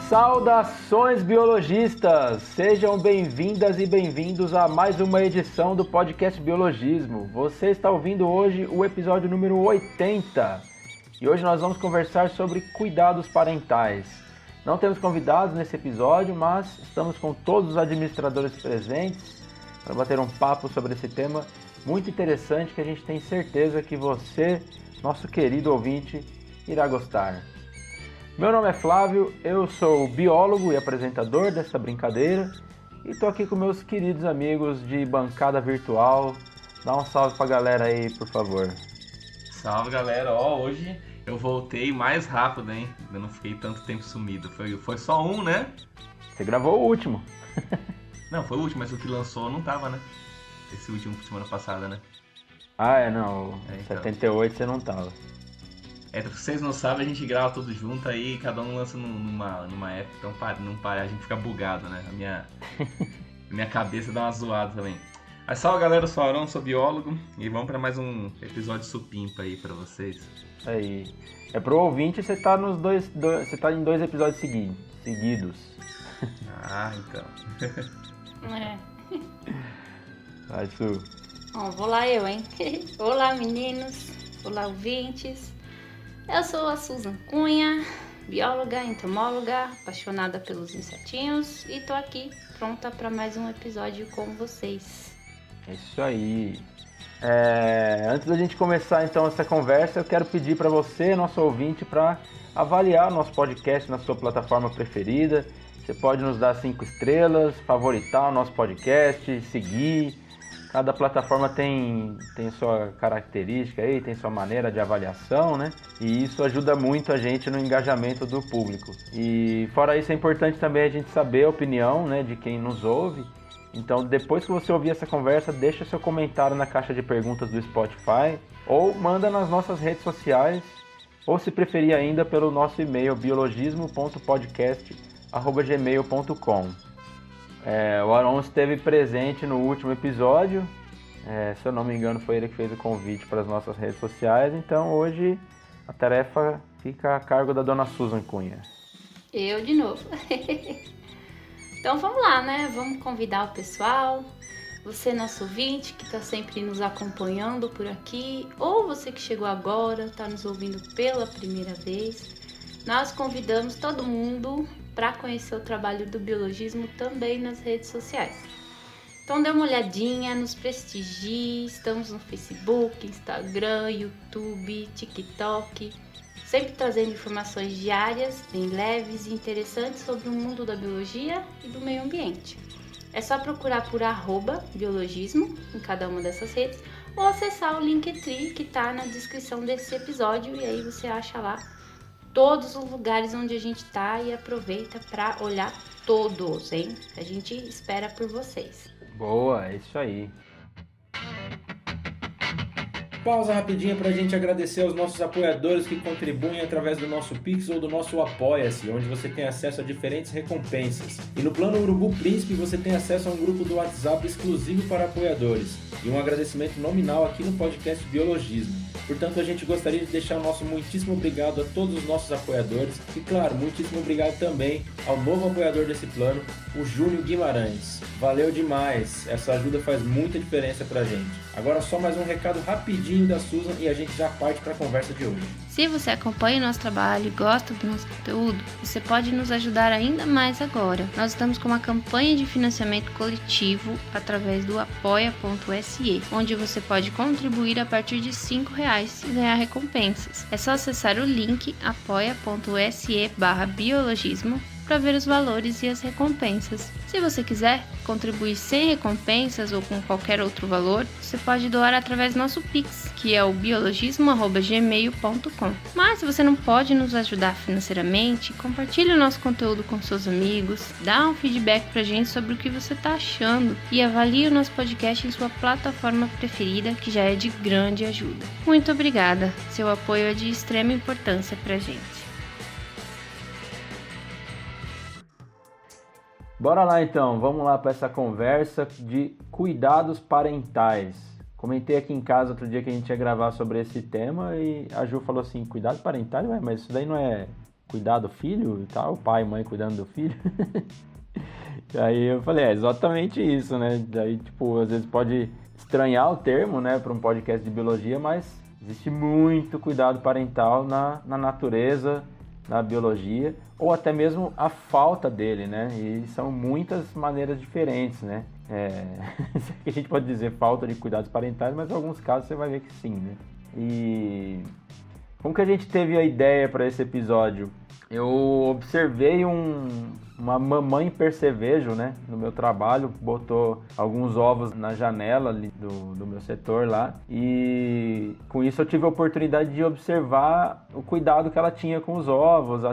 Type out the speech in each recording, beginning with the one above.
Saudações biologistas! Sejam bem-vindas e bem-vindos a mais uma edição do podcast Biologismo. Você está ouvindo hoje o episódio número 80 e hoje nós vamos conversar sobre cuidados parentais. Não temos convidados nesse episódio, mas estamos com todos os administradores presentes para bater um papo sobre esse tema muito interessante que a gente tem certeza que você, nosso querido ouvinte, irá gostar. Meu nome é Flávio, eu sou biólogo e apresentador dessa brincadeira e estou aqui com meus queridos amigos de bancada virtual. Dá um salve pra galera aí, por favor. Salve, galera. Hoje eu voltei mais rápido, hein? Eu não fiquei tanto tempo sumido. Foi só um, né? Você gravou o último. Não, foi o último, mas o que lançou não tava, né? Esse último semana passada, né? Não. Então. 78 você não tava. Se vocês não sabem, a gente grava tudo junto aí, cada um lança numa época, então a gente fica bugado, né? A minha cabeça dá uma zoada também. Mas salve, galera, eu sou o Arão, sou biólogo e vamos para mais um episódio supimpa aí pra vocês. Isso aí. Pro ouvinte, você tá você tá em 2 episódios seguidos. Ah, então. Vai, Su. Vou lá eu, hein? Olá, meninos. Olá, ouvintes. Eu sou a Susan Cunha, bióloga, entomóloga, apaixonada pelos insetinhos e tô aqui pronta para mais um episódio com vocês. É isso aí. Antes da gente começar então essa conversa, eu quero pedir para você, nosso ouvinte, para avaliar o nosso podcast na sua plataforma preferida. Você pode nos dar 5 estrelas, favoritar o nosso podcast, seguir. Cada plataforma tem sua característica aí, tem sua maneira de avaliação, né? E isso ajuda muito a gente no engajamento do público. E fora isso, é importante também a gente saber a opinião, né, de quem nos ouve. Então, depois que você ouvir essa conversa, deixa seu comentário na caixa de perguntas do Spotify ou manda nas nossas redes sociais, ou se preferir ainda pelo nosso e-mail biologismo.podcast@gmail.com. O Aron esteve presente no último episódio, se eu não me engano foi ele que fez o convite para as nossas redes sociais, então hoje a tarefa fica a cargo da dona Susan Cunha. Eu de novo. Então vamos lá, né? Vamos convidar o pessoal, você nosso ouvinte que está sempre nos acompanhando por aqui, ou você que chegou agora, está nos ouvindo pela primeira vez. Nós convidamos todo mundo para conhecer o trabalho do biologismo também nas redes sociais. Então dê uma olhadinha, nos prestigie, estamos no Facebook, Instagram, YouTube, TikTok, sempre trazendo informações diárias, bem leves e interessantes sobre o mundo da biologia e do meio ambiente. É só procurar por @biologismo em cada uma dessas redes ou acessar o Linktree que está na descrição desse episódio e aí você acha lá todos os lugares onde a gente tá e aproveita para olhar todos, hein? A gente espera por vocês. Boa, é isso aí. Pausa rapidinha para a gente agradecer aos nossos apoiadores que contribuem através do nosso Pix ou do nosso Apoia-se, onde você tem acesso a diferentes recompensas. E no plano Urubu Príncipe você tem acesso a um grupo do WhatsApp exclusivo para apoiadores e um agradecimento nominal aqui no podcast Biologismo. Portanto, a gente gostaria de deixar o nosso muitíssimo obrigado a todos os nossos apoiadores e, claro, muitíssimo obrigado também ao novo apoiador desse plano, o Júnior Guimarães. Valeu demais, essa ajuda faz muita diferença pra gente. Agora só mais um recado rapidinho da Susan e a gente já parte para a conversa de hoje. Se você acompanha o nosso trabalho e gosta do nosso conteúdo, você pode nos ajudar ainda mais agora. Nós estamos com uma campanha de financiamento coletivo através do apoia.se, onde você pode contribuir a partir de R$5 e ganhar recompensas. É só acessar o link apoia.se/biologismo para ver os valores e as recompensas. Se você quiser contribuir sem recompensas ou com qualquer outro valor, você pode doar através do nosso Pix, que é o biologismo@gmail.com. Mas se você não pode nos ajudar financeiramente, compartilhe o nosso conteúdo com seus amigos, dá um feedback pra gente sobre o que você está achando e avalie o nosso podcast em sua plataforma preferida, que já é de grande ajuda. Muito obrigada, seu apoio é de extrema importância pra gente. Bora lá então, vamos lá para essa conversa de cuidados parentais. Comentei aqui em casa outro dia que a gente ia gravar sobre esse tema e a Ju falou assim, cuidado parental? Ué, mas isso daí não é cuidar do filho e tal, o pai e mãe cuidando do filho. E aí eu falei, é exatamente isso, né? Daí, tipo, às vezes pode estranhar o termo, né, para um podcast de biologia, mas existe muito cuidado parental na natureza, na biologia, ou até mesmo a falta dele, né? E são muitas maneiras diferentes, né? A gente pode dizer falta de cuidados parentais, mas em alguns casos você vai ver que sim, né? E como que a gente teve a ideia para esse episódio? Eu observei uma mamãe percevejo, né, no meu trabalho, botou alguns ovos na janela ali do meu setor lá, e com isso eu tive a oportunidade de observar o cuidado que ela tinha com os ovos,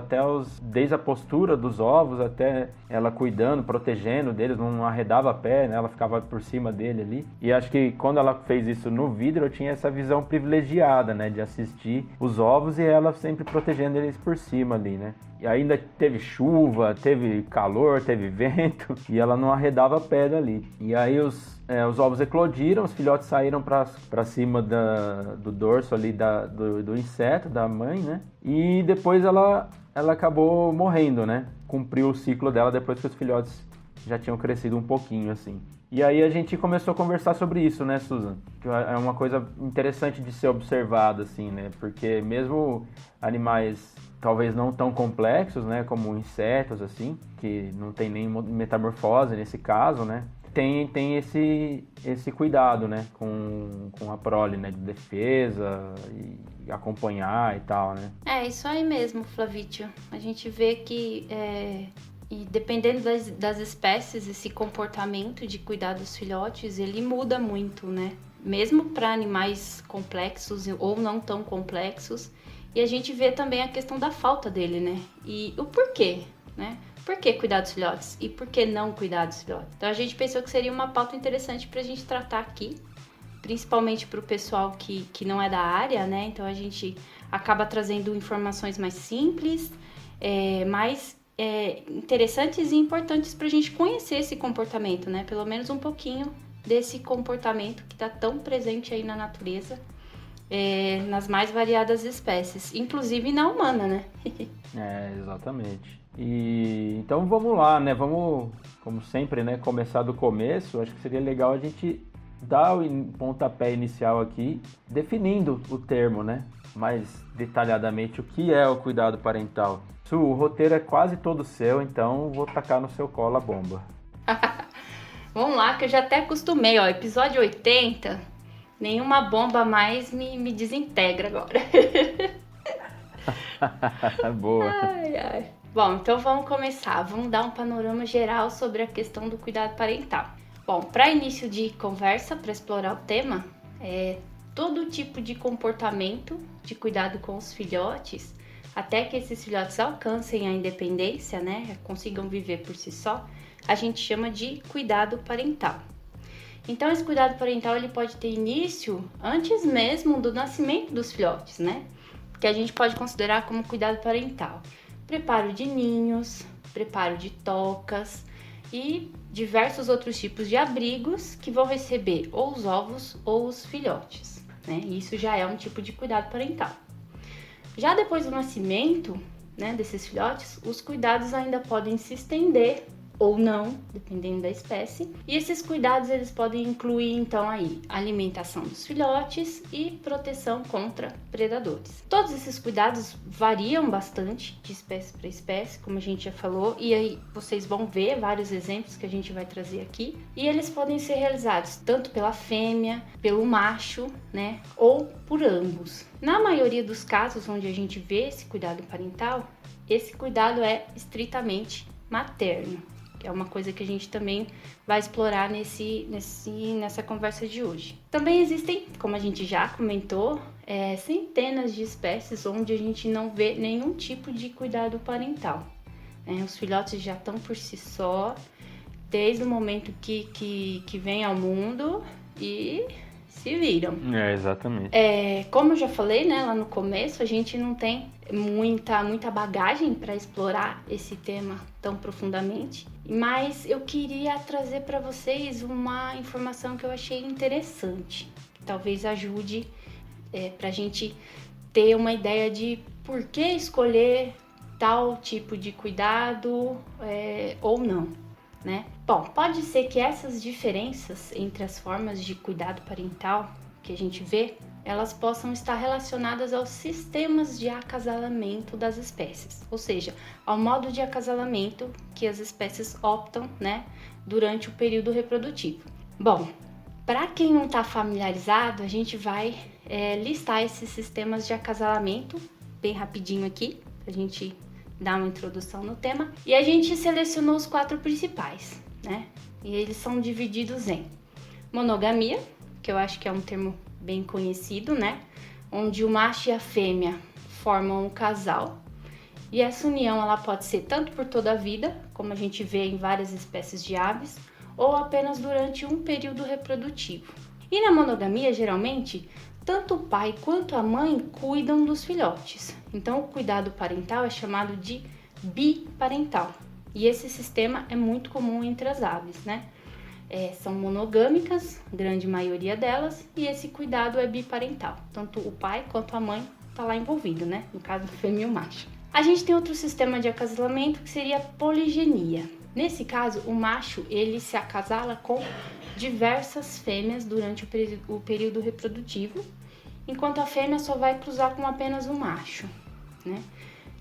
desde a postura dos ovos, até ela cuidando, protegendo deles, não arredava a pé, né, ela ficava por cima dele ali. E acho que quando ela fez isso no vidro, eu tinha essa visão privilegiada, né, de assistir os ovos e ela sempre protegendo eles por cima ali, né. E ainda teve chuva, teve calor, teve vento, e ela não arredava a pé dali. E aí os ovos eclodiram, os filhotes saíram para cima do dorso ali do inseto, da mãe, né? E depois ela acabou morrendo, né? Cumpriu o ciclo dela depois que os filhotes já tinham crescido um pouquinho, assim. E aí a gente começou a conversar sobre isso, né, Susan? Que é uma coisa interessante de ser observada, assim, né? Porque mesmo animais talvez não tão complexos, né, como insetos, assim, que não tem nem metamorfose nesse caso, né? Tem esse cuidado, né, com a prole, né, de defesa e acompanhar e tal, né? É isso aí mesmo, Flavítio. A gente vê que e dependendo das espécies, esse comportamento de cuidar dos filhotes, ele muda muito, né? Mesmo para animais complexos ou não tão complexos. E a gente vê também a questão da falta dele, né? E o porquê, né? Por que cuidar dos filhotes? E por que não cuidar dos filhotes? Então a gente pensou que seria uma pauta interessante para a gente tratar aqui, principalmente para o pessoal que não é da área, né? Então a gente acaba trazendo informações mais simples, mais interessantes e importantes para a gente conhecer esse comportamento, né? Pelo menos um pouquinho desse comportamento que está tão presente aí na natureza. Nas mais variadas espécies, inclusive na humana, né? Exatamente. E então vamos lá, né? Vamos, como sempre, né, começar do começo. Acho que seria legal a gente dar o pontapé inicial aqui, definindo o termo, né? Mais detalhadamente o que é o cuidado parental. O roteiro é quase todo seu, então vou tacar no seu colo a bomba. Vamos lá, que eu já até acostumei, ó. Episódio 80, nenhuma bomba mais me desintegra agora. Boa. Ai. Bom, então vamos começar. Vamos dar um panorama geral sobre a questão do cuidado parental. Bom, para início de conversa, para explorar o tema, todo tipo de comportamento de cuidado com os filhotes, até que esses filhotes alcancem a independência, né, consigam viver por si só, a gente chama de cuidado parental. Então, esse cuidado parental ele pode ter início antes mesmo do nascimento dos filhotes, né? Que a gente pode considerar como cuidado parental. Preparo de ninhos, preparo de tocas e diversos outros tipos de abrigos que vão receber ou os ovos ou os filhotes, né? Isso já é um tipo de cuidado parental. Já depois do nascimento, né, desses filhotes, os cuidados ainda podem se estender ou não, dependendo da espécie. E esses cuidados eles podem incluir então aí alimentação dos filhotes e proteção contra predadores. Todos esses cuidados variam bastante de espécie para espécie, como a gente já falou, e aí vocês vão ver vários exemplos que a gente vai trazer aqui. E eles podem ser realizados tanto pela fêmea, pelo macho, né, ou por ambos. Na maioria dos casos onde a gente vê esse cuidado parental, esse cuidado é estritamente materno. É uma coisa que a gente também vai explorar nessa conversa de hoje. Também existem, como a gente já comentou, centenas de espécies onde a gente não vê nenhum tipo de cuidado parental. Os filhotes já estão por si só, desde o momento que vem ao mundo e se viram. Exatamente. Como eu já falei, né, lá no começo, a gente não tem muita bagagem para explorar esse tema tão profundamente, mas eu queria trazer para vocês uma informação que eu achei interessante, que talvez ajude para a gente ter uma ideia de por que escolher tal tipo de cuidado ou não, né? Bom, pode ser que essas diferenças entre as formas de cuidado parental que a gente vê, elas possam estar relacionadas aos sistemas de acasalamento das espécies, ou seja, ao modo de acasalamento que as espécies optam, né, durante o período reprodutivo. Bom, para quem não está familiarizado, a gente vai listar esses sistemas de acasalamento bem rapidinho aqui, para a gente dar uma introdução no tema. E a gente selecionou os 4 principais, né? E eles são divididos em monogamia, que eu acho que é um termo bem conhecido, né? Onde o macho e a fêmea formam um casal. E essa união ela pode ser tanto por toda a vida, como a gente vê em várias espécies de aves, ou apenas durante um período reprodutivo. E na monogamia, geralmente, tanto o pai quanto a mãe cuidam dos filhotes. Então, o cuidado parental é chamado de biparental. E esse sistema é muito comum entre as aves, né? São monogâmicas, grande maioria delas, e esse cuidado é biparental. Tanto o pai quanto a mãe está lá envolvido, né? No caso, o fêmea e o macho. A gente tem outro sistema de acasalamento que seria a poligenia. Nesse caso, o macho ele se acasala com diversas fêmeas durante o período reprodutivo, enquanto a fêmea só vai cruzar com apenas um macho, né?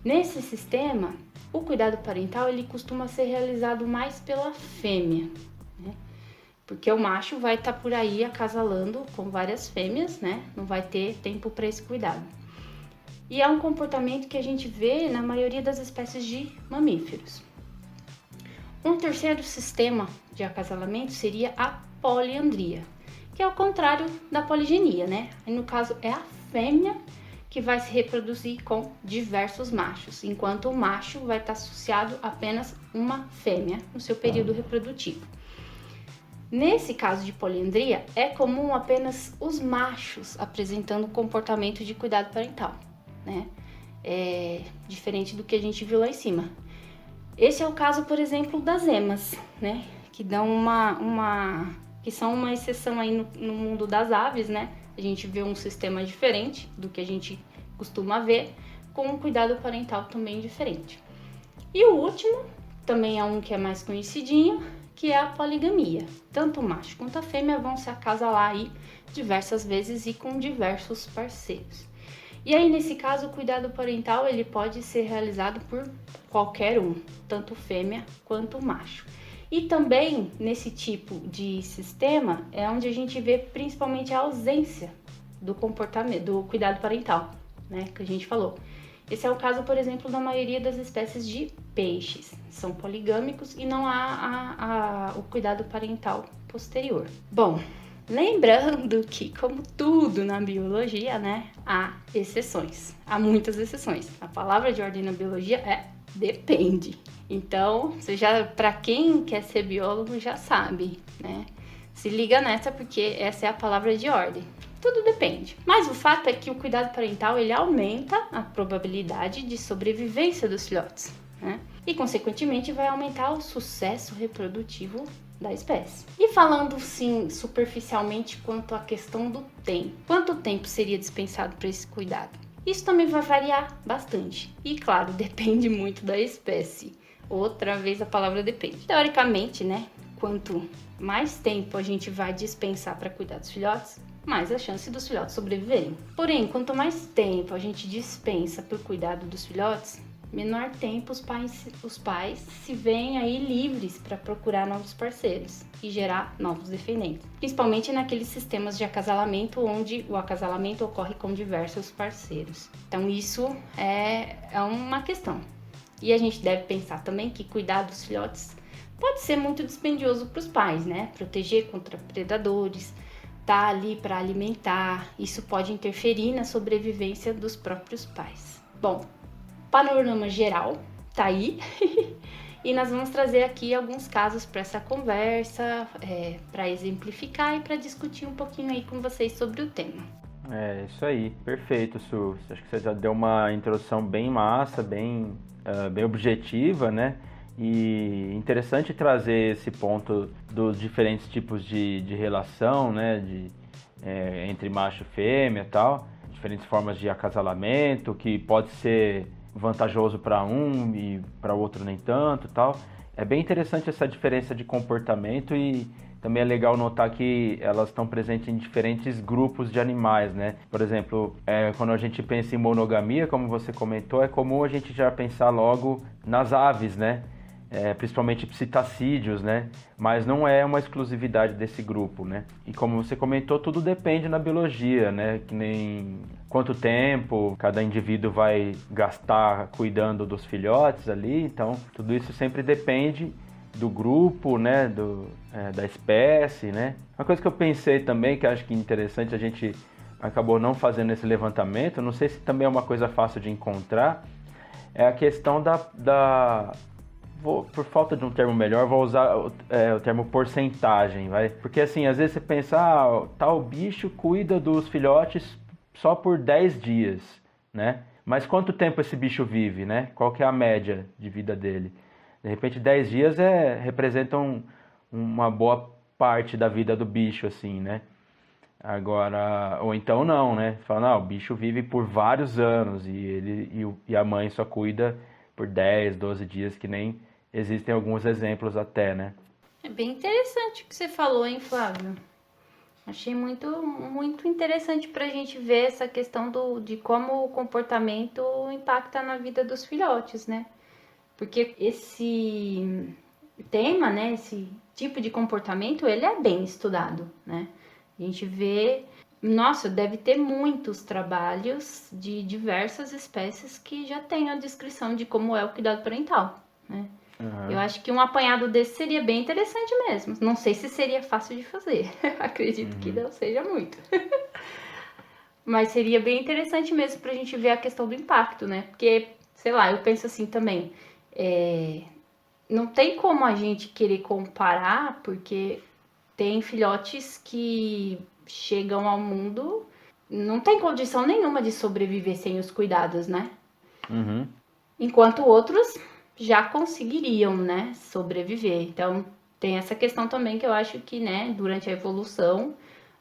Nesse sistema, o cuidado parental ele costuma ser realizado mais pela fêmea, né? Porque o macho vai estar por aí acasalando com várias fêmeas, né? Não vai ter tempo para esse cuidado. E é um comportamento que a gente vê na maioria das espécies de mamíferos. Um terceiro sistema de acasalamento seria a poliandria, que é o contrário da poligenia, né? No caso, é a fêmea que vai se reproduzir com diversos machos, enquanto o macho vai estar associado a apenas uma fêmea no seu período reprodutivo. Nesse caso de poliandria, é comum apenas os machos apresentando comportamento de cuidado parental, né? Diferente do que a gente viu lá em cima. Esse é o caso, por exemplo, das emas, né? Que dão que são uma exceção aí no mundo das aves, né? A gente vê um sistema diferente do que a gente costuma ver, com um cuidado parental também diferente. E o último, também é um que é mais conhecidinho, que é a poligamia. Tanto o macho quanto a fêmea vão se acasalar aí diversas vezes e com diversos parceiros. E aí, nesse caso, o cuidado parental ele pode ser realizado por qualquer um, tanto fêmea quanto macho. E também, nesse tipo de sistema, é onde a gente vê principalmente a ausência do comportamento, do cuidado parental, né, que a gente falou. Esse é o caso, por exemplo, da maioria das espécies de peixes. São poligâmicos e não há o cuidado parental posterior. Bom, lembrando que, como tudo na biologia, né, há exceções. Há muitas exceções. A palavra de ordem na biologia é depende. Então, para quem quer ser biólogo já sabe, né? Se liga nessa porque essa é a palavra de ordem. Tudo depende. Mas o fato é que o cuidado parental ele aumenta a probabilidade de sobrevivência dos filhotes, né? E, consequentemente, vai aumentar o sucesso reprodutivo da espécie. E falando, sim, superficialmente quanto à questão do tempo. Quanto tempo seria dispensado para esse cuidado? Isso também vai variar bastante. E, claro, depende muito da espécie. Outra vez a palavra depende. Teoricamente, né? Quanto mais tempo a gente vai dispensar para cuidar dos filhotes, mais a chance dos filhotes sobreviverem. Porém, quanto mais tempo a gente dispensa para o cuidado dos filhotes, menor tempo os pais se veem aí livres para procurar novos parceiros e gerar novos descendentes. Principalmente naqueles sistemas de acasalamento onde o acasalamento ocorre com diversos parceiros. Então isso é uma questão. E a gente deve pensar também que cuidar dos filhotes pode ser muito dispendioso para os pais, né? Proteger contra predadores, tá ali para alimentar, isso pode interferir na sobrevivência dos próprios pais. Bom, panorama geral tá aí e nós vamos trazer aqui alguns casos para essa conversa, para exemplificar e para discutir um pouquinho aí com vocês sobre o tema. É isso aí, perfeito, Su. Acho que você já deu uma introdução bem massa, bem objetiva, né? E interessante trazer esse ponto dos diferentes tipos de relação, né? Entre macho e fêmea e tal, diferentes formas de acasalamento que pode ser vantajoso para um e para o outro nem tanto, tal. É bem interessante essa diferença de comportamento e também é legal notar que elas estão presentes em diferentes grupos de animais, né? Por exemplo, quando a gente pensa em monogamia, como você comentou, é comum a gente já pensar logo nas aves, né? Principalmente psitacídeos, né? Mas não é uma exclusividade desse grupo, né? E como você comentou, tudo depende na biologia, né? Que nem quanto tempo cada indivíduo vai gastar cuidando dos filhotes ali, então tudo isso sempre depende do grupo, né? Da espécie, né? Uma coisa que eu pensei também, que acho que é interessante, a gente acabou não fazendo esse levantamento, não sei se também é uma coisa fácil de encontrar, é a questão por falta de um termo melhor, vou usar o termo porcentagem, vai? Porque assim, às vezes você pensa, tal bicho cuida dos filhotes só por 10 dias, né? Mas quanto tempo esse bicho vive, né? Qual que é a média de vida dele? De repente 10 dias representam uma boa parte da vida do bicho, assim, né? Agora, ou então não, né? Fala, o bicho vive por vários anos e a mãe só cuida por 10, 12 dias, que nem existem alguns exemplos até, né? É bem interessante o que você falou, hein, Flávio? Achei muito, muito interessante pra gente ver essa questão de como o comportamento impacta na vida dos filhotes, né? Porque esse tema, né, esse tipo de comportamento, ele é bem estudado, né? A gente vê, nossa, deve ter muitos trabalhos de diversas espécies que já têm a descrição de como é o cuidado parental, né? Uhum. Eu acho que um apanhado desse seria bem interessante mesmo. Não sei se seria fácil de fazer. Acredito que não seja muito. Mas seria bem interessante mesmo pra gente ver a questão do impacto, né? Porque, sei lá, eu penso assim também. Não tem como a gente querer comparar, porque tem filhotes que chegam ao mundo, não tem condição nenhuma de sobreviver sem os cuidados, né? Uhum. Enquanto outros já conseguiriam, né, sobreviver. Então, tem essa questão também que eu acho que, né, durante a evolução,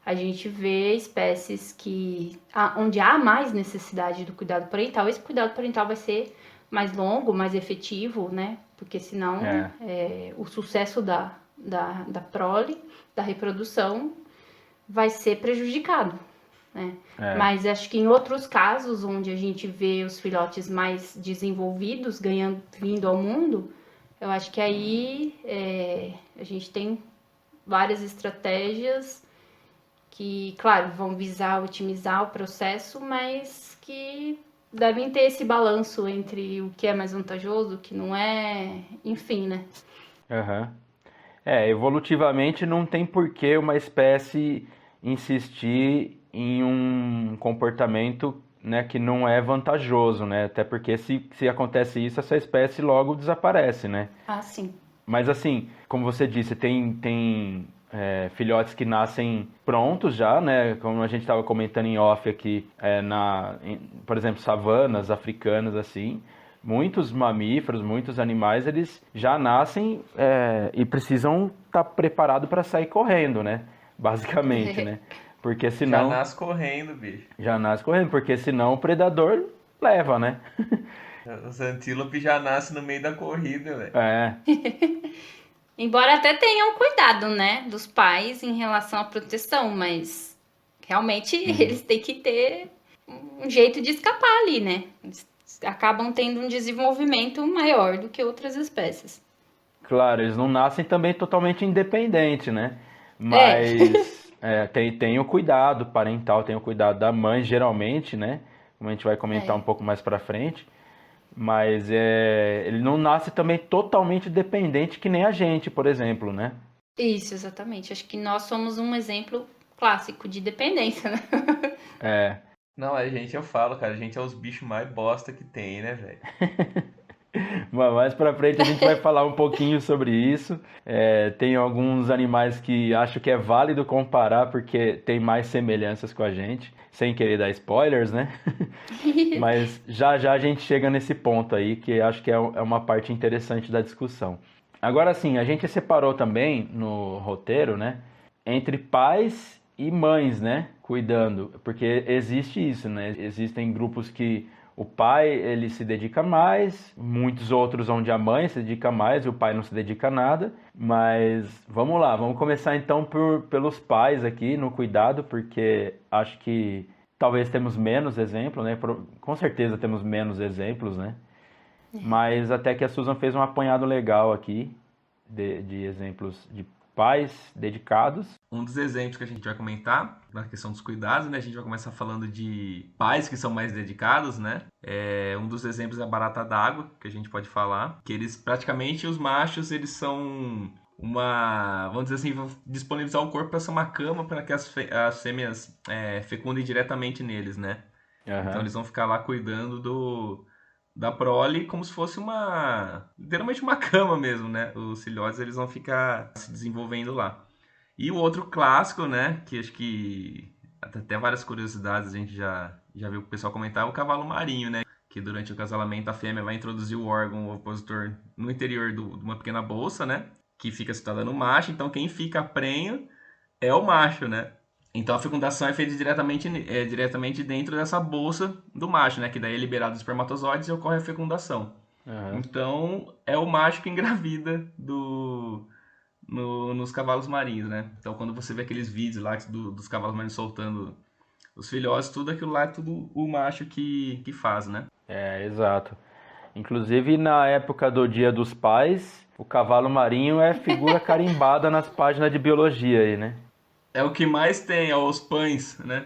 a gente vê espécies onde há mais necessidade do cuidado parental, esse cuidado parental vai ser mais longo, mais efetivo, né, porque senão o sucesso da prole, da reprodução, vai ser prejudicado, né? Mas acho que em outros casos, onde a gente vê os filhotes mais desenvolvidos vindo ao mundo, eu acho que aí a gente tem várias estratégias que, claro, vão visar otimizar o processo, mas que devem ter esse balanço entre o que é mais vantajoso, o que não é, enfim, né? Uhum. Evolutivamente não tem por que uma espécie insistir em um comportamento, né, que não é vantajoso, né? Até porque se acontece isso, essa espécie logo desaparece, né? Ah, sim. Mas assim, como você disse, tem filhotes que nascem prontos já, né? Como a gente estava comentando em off aqui, por exemplo, savanas africanas, assim. Muitos mamíferos, muitos animais, eles já nascem e precisam estar preparados para sair correndo, né? Basicamente, né? Porque senão... Já nasce correndo, bicho. Já nasce correndo, porque senão o predador leva, né? Os antílopes já nascem no meio da corrida, velho. Embora até tenham cuidado, né, dos pais em relação à proteção, mas realmente eles têm que ter um jeito de escapar ali, né? Eles acabam tendo um desenvolvimento maior do que outras espécies. Claro, eles não nascem também totalmente independentes, né? Mas tem o cuidado parental, tem o cuidado da mãe, geralmente, né? Como a gente vai comentar um pouco mais pra frente. Mas ele não nasce também totalmente dependente que nem a gente, por exemplo, né? Isso, exatamente. Acho que nós somos um exemplo clássico de dependência, né? Não, eu falo, cara, a gente é os bichos mais bosta que tem, né, velho? Mas mais pra frente a gente vai falar um pouquinho sobre isso. Tem alguns animais que acho que é válido comparar porque tem mais semelhanças com a gente, sem querer dar spoilers, né? Mas já a gente chega nesse ponto aí, que acho que é uma parte interessante da discussão. Agora sim, a gente separou também no roteiro, né? Entre pais e mães, né? Cuidando, porque existe isso, né? Existem grupos que o pai, ele se dedica mais, muitos outros onde a mãe se dedica mais e o pai não se dedica a nada. Mas vamos lá, vamos começar então pelos pais aqui no cuidado, porque acho que talvez temos menos exemplos, né? Com certeza temos menos exemplos, né? Mas até que a Susan fez um apanhado legal aqui de exemplos de pais dedicados. Um dos exemplos que a gente vai comentar na questão dos cuidados, né? A gente vai começar falando de pais que são mais dedicados, né? Um dos exemplos é a barata d'água, que a gente pode falar. Que eles, praticamente, os machos, eles são vamos dizer assim, vão disponibilizar o corpo para ser uma cama para que as fêmeas fecundem diretamente neles, né? Uhum. Então eles vão ficar lá cuidando da prole como se fosse literalmente uma cama mesmo, né? Os filhotes, eles vão ficar se desenvolvendo lá. E o outro clássico, né? Que acho que até várias curiosidades a gente já viu o pessoal comentar, é o cavalo marinho, né? Que durante o acasalamento a fêmea vai introduzir o órgão opositor no interior de uma pequena bolsa, né? Que fica situada no macho. Então quem fica prenho é o macho, né? Então a fecundação é feita diretamente dentro dessa bolsa do macho, né? Que daí é liberado os espermatozoides e ocorre a fecundação. Uhum. Então é o macho que engravida nos cavalos marinhos, né? Então quando você vê aqueles vídeos lá dos cavalos marinhos soltando os filhotes, tudo aquilo lá é tudo o macho que faz, né? Exato. Inclusive na época do Dia dos Pais, o cavalo marinho é figura carimbada nas páginas de biologia aí, né? É o que mais tem, os pães, né?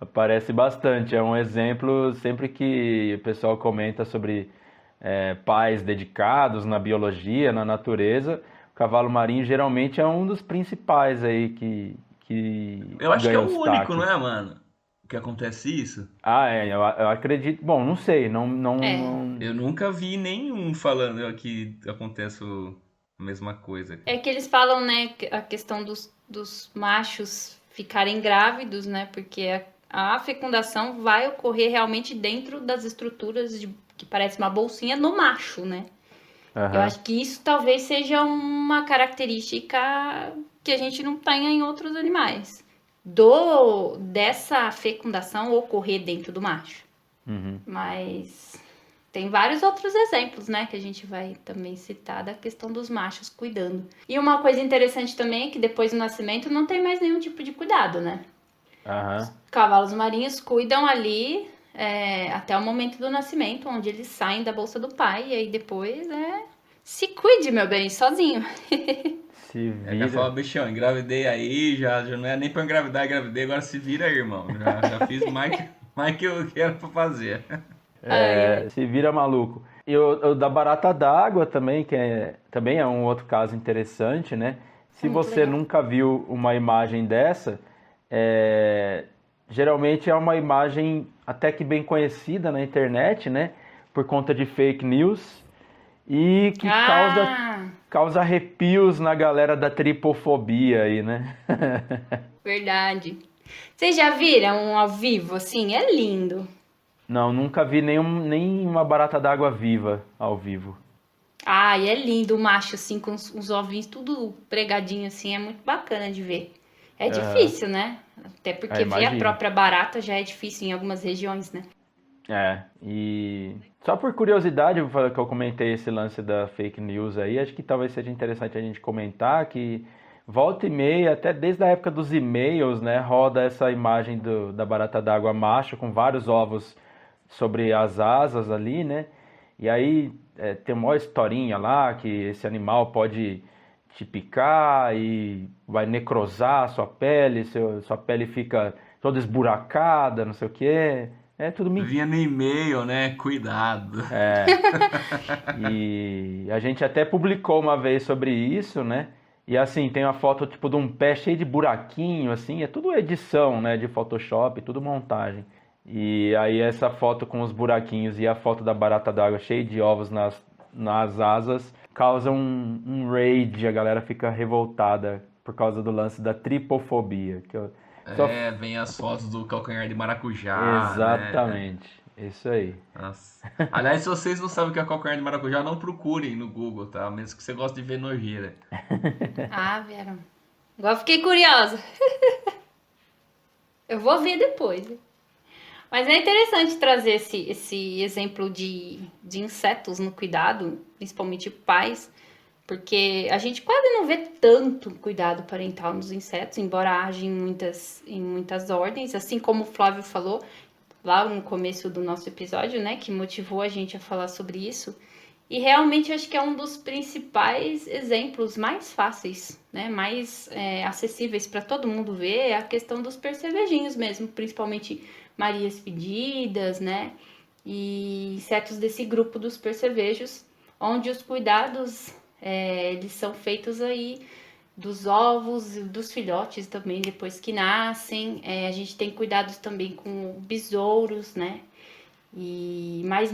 Aparece bastante, é um exemplo sempre que o pessoal comenta sobre pais dedicados na biologia, na natureza, o cavalo marinho geralmente é um dos principais aí que eu acho que é ganha o destaque. único, não é, mano? Que acontece isso? Eu acredito. Bom, não sei, não. Eu nunca vi nenhum falando que acontece a mesma coisa. É que eles falam, né, a questão dos machos ficarem grávidos, né, porque a fecundação vai ocorrer realmente dentro das estruturas que parece uma bolsinha no macho, né? Uhum. Eu acho que isso talvez seja uma característica que a gente não tenha em outros animais. Dessa fecundação ocorrer dentro do macho. Uhum. Mas tem vários outros exemplos, né, que a gente vai também citar da questão dos machos cuidando. E uma coisa interessante também é que depois do nascimento não tem mais nenhum tipo de cuidado, né? Uhum. Os cavalos marinhos cuidam ali até o momento do nascimento, onde eles saem da bolsa do pai, e aí depois se cuide, meu bem, sozinho. Se É que vira. fala, bichão, engravidei aí, já não é nem pra engravidei, agora se vira aí, irmão. Já fiz mais que eu quero pra fazer. Se vira maluco. E o da barata d'água também, também é um outro caso interessante, né? Se muito você legal. nunca viu uma imagem dessa, geralmente é uma imagem até que bem conhecida na internet, né? Por conta de fake news e que causa arrepios na galera da tripofobia aí, né? Verdade. Vocês já viram um ao vivo, assim? É lindo. Não, nunca vi nem uma barata d'água viva ao vivo. Ai, é lindo o macho, assim, com os ovinhos tudo pregadinho, assim. É muito bacana de ver. É difícil, né? Até porque ver a imagino. própria barata já é difícil em algumas regiões, né? E só por curiosidade, que eu comentei esse lance da fake news aí, acho que talvez seja interessante a gente comentar que volta e meia, até desde a época dos e-mails, né, roda essa imagem da barata d'água macho com vários ovos sobre as asas ali, né? E aí tem uma historinha lá que esse animal pode te picar e vai necrosar a sua pele, sua pele fica toda esburacada, não sei o quê. É tudo mentira. Vinha no e-mail, né? Cuidado. E a gente até publicou uma vez sobre isso, né? E assim, tem uma foto tipo de um pé cheio de buraquinho, assim, é tudo edição, né? De Photoshop, tudo montagem. E aí essa foto com os buraquinhos e a foto da barata d'água cheia de ovos nas asas causa um rage, a galera fica revoltada por causa do lance da tripofobia. Vem as fotos do calcanhar de maracujá. Exatamente, isso aí. Nossa. Aliás, se vocês não sabem o que é calcanhar de maracujá, não procurem no Google, tá? Mesmo que você goste de ver nojeira. Vieram. Agora fiquei curiosa. Eu vou ver depois. Mas é interessante trazer esse exemplo de insetos no cuidado, principalmente pais, porque a gente quase não vê tanto cuidado parental nos insetos, embora haja em muitas ordens, assim como o Flávio falou lá no começo do nosso episódio, né, que motivou a gente a falar sobre isso. E realmente acho que é um dos principais exemplos mais fáceis, né, mais acessíveis para todo mundo ver, é a questão dos percevejinhos mesmo, principalmente Marias Pedidas, né, e insetos desse grupo dos percevejos, onde os cuidados eles são feitos aí dos ovos e dos filhotes também depois que nascem. A gente tem cuidados também com besouros, né? Mas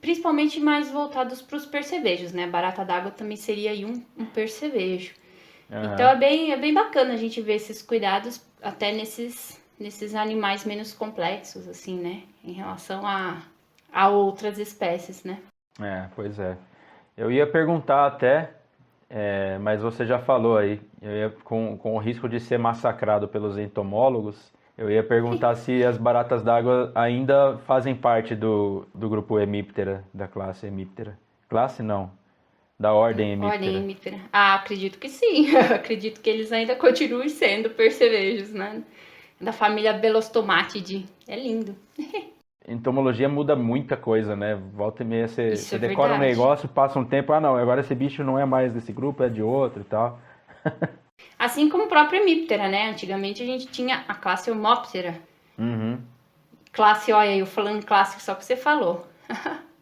principalmente mais voltados para os percevejos, né? Barata d'água também seria aí um percevejo. Então é bem bacana a gente ver esses cuidados até nesses animais menos complexos, assim, né? Em relação a outras espécies, né? Pois é. Eu ia perguntar até, mas você já falou aí, com o risco de ser massacrado pelos entomólogos, eu ia perguntar se as baratas d'água ainda fazem parte do grupo Hemiptera, da classe Hemiptera. Classe não, da ordem Hemiptera. Ordem Hemiptera. Ah, acredito que sim. Acredito que eles ainda continuem sendo percevejos, né? Da família Belostomatidae. É lindo. Entomologia muda muita coisa, né? Volta e meia você decora um verdade. negócio, passa um tempo, não, agora esse bicho não é mais desse grupo, é de outro e tal. Assim como o próprio Hemiptera, né? Antigamente a gente tinha a classe Homoptera. Uhum. Classe, olha, eu falando classe só que você falou.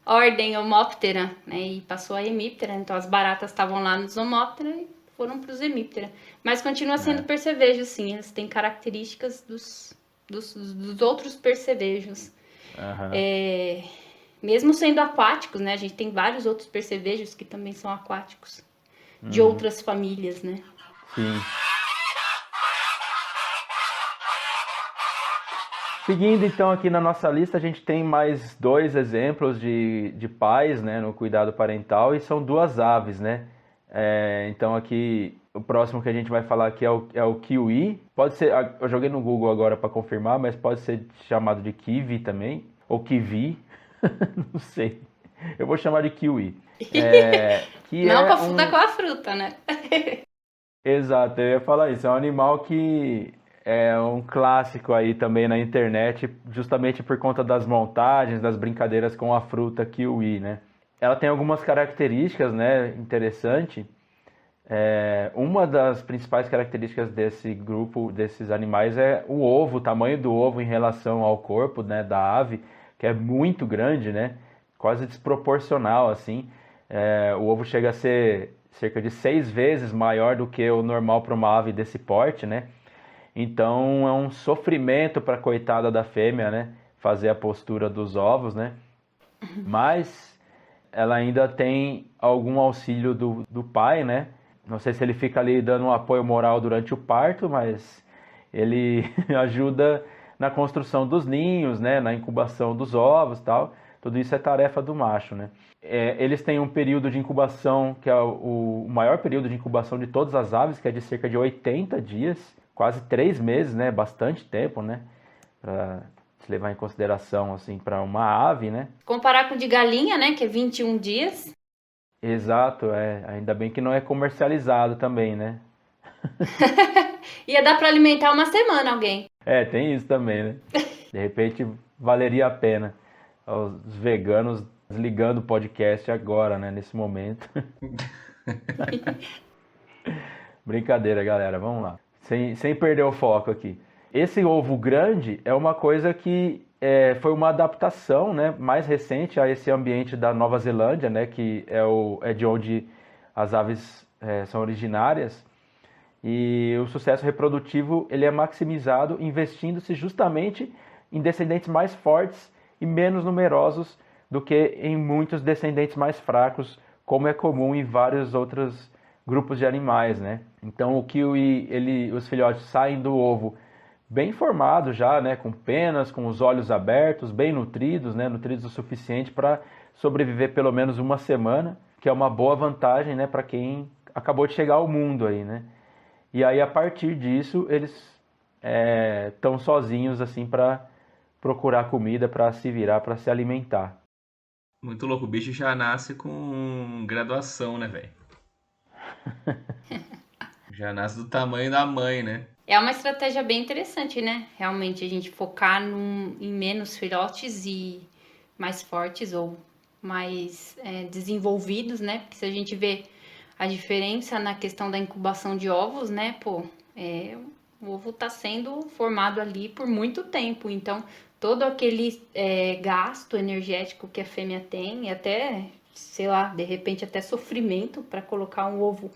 Ordem Homoptera, né? E passou a Hemiptera, então as baratas estavam lá nos Homoptera e foram para os Hemiptera. Mas continua sendo percevejo, sim. Eles têm características dos outros percevejos. Uhum. Mesmo sendo aquáticos, né? A gente tem vários outros percevejos que também são aquáticos. De outras famílias, né? Sim. Seguindo então aqui na nossa lista, a gente tem mais 2 exemplos de pais, né, no cuidado parental, e são 2 aves, né? Então aqui, o próximo que a gente vai falar aqui é o kiwi. Pode ser, eu joguei no Google agora para confirmar, mas pode ser chamado de kiwi também, ou kiwi, não sei. Eu vou chamar de kiwi. Não confunda com a fruta, né? Exato, eu ia falar isso. É um animal que é um clássico aí também na internet, justamente por conta das montagens, das brincadeiras com a fruta kiwi, né? Ela tem algumas características, né, interessante. Uma das principais características desse grupo, desses animais, é o ovo, o tamanho do ovo em relação ao corpo, né, da ave, que é muito grande, né? Quase desproporcional, assim. O ovo chega a ser cerca de 6 vezes maior do que o normal para uma ave desse porte, né? Então é um sofrimento para a coitada da fêmea, né? Fazer a postura dos ovos, né? Mas ela ainda tem algum auxílio do pai, né? Não sei se ele fica ali dando um apoio moral durante o parto, mas ele ajuda na construção dos ninhos, né? Na incubação dos ovos e tal. Tudo isso é tarefa do macho, né? Eles têm um período de incubação, que é o maior período de incubação de todas as aves, que é de cerca de 80 dias, quase 3 meses, né? Bastante tempo, né? Para se levar em consideração, assim, para uma ave, né? Comparar com o de galinha, né? Que é 21 dias. Exato, ainda bem que não é comercializado também, né? Ia dar para alimentar uma semana alguém. Tem isso também, né? De repente valeria a pena. Os veganos desligando o podcast agora, né? Nesse momento. Brincadeira, galera. Vamos lá. Sem perder o foco aqui. Esse ovo grande é uma coisa que foi uma adaptação, né, mais recente a esse ambiente da Nova Zelândia, né? Que é de onde as aves são originárias. E o sucesso reprodutivo ele é maximizado investindo-se justamente em descendentes mais fortes e menos numerosos do que em muitos descendentes mais fracos, como é comum em vários outros grupos de animais, né? Então o kiwi, os filhotes saem do ovo bem formados já, né? Com penas, com os olhos abertos, bem nutridos, né? Nutridos o suficiente para sobreviver pelo menos uma semana, que é uma boa vantagem, né? Para quem acabou de chegar ao mundo aí, né? E aí a partir disso eles estão sozinhos assim para procurar comida para se virar, para se alimentar. Muito louco, o bicho já nasce com graduação, né, velho? Já nasce do tamanho da mãe, né? É uma estratégia bem interessante, né? Realmente a gente focar em menos filhotes e mais fortes ou mais desenvolvidos, né? Porque se a gente vê a diferença na questão da incubação de ovos, né? O ovo está sendo formado ali por muito tempo, então todo aquele gasto energético que a fêmea tem, e até, sei lá, de repente até sofrimento para colocar um ovo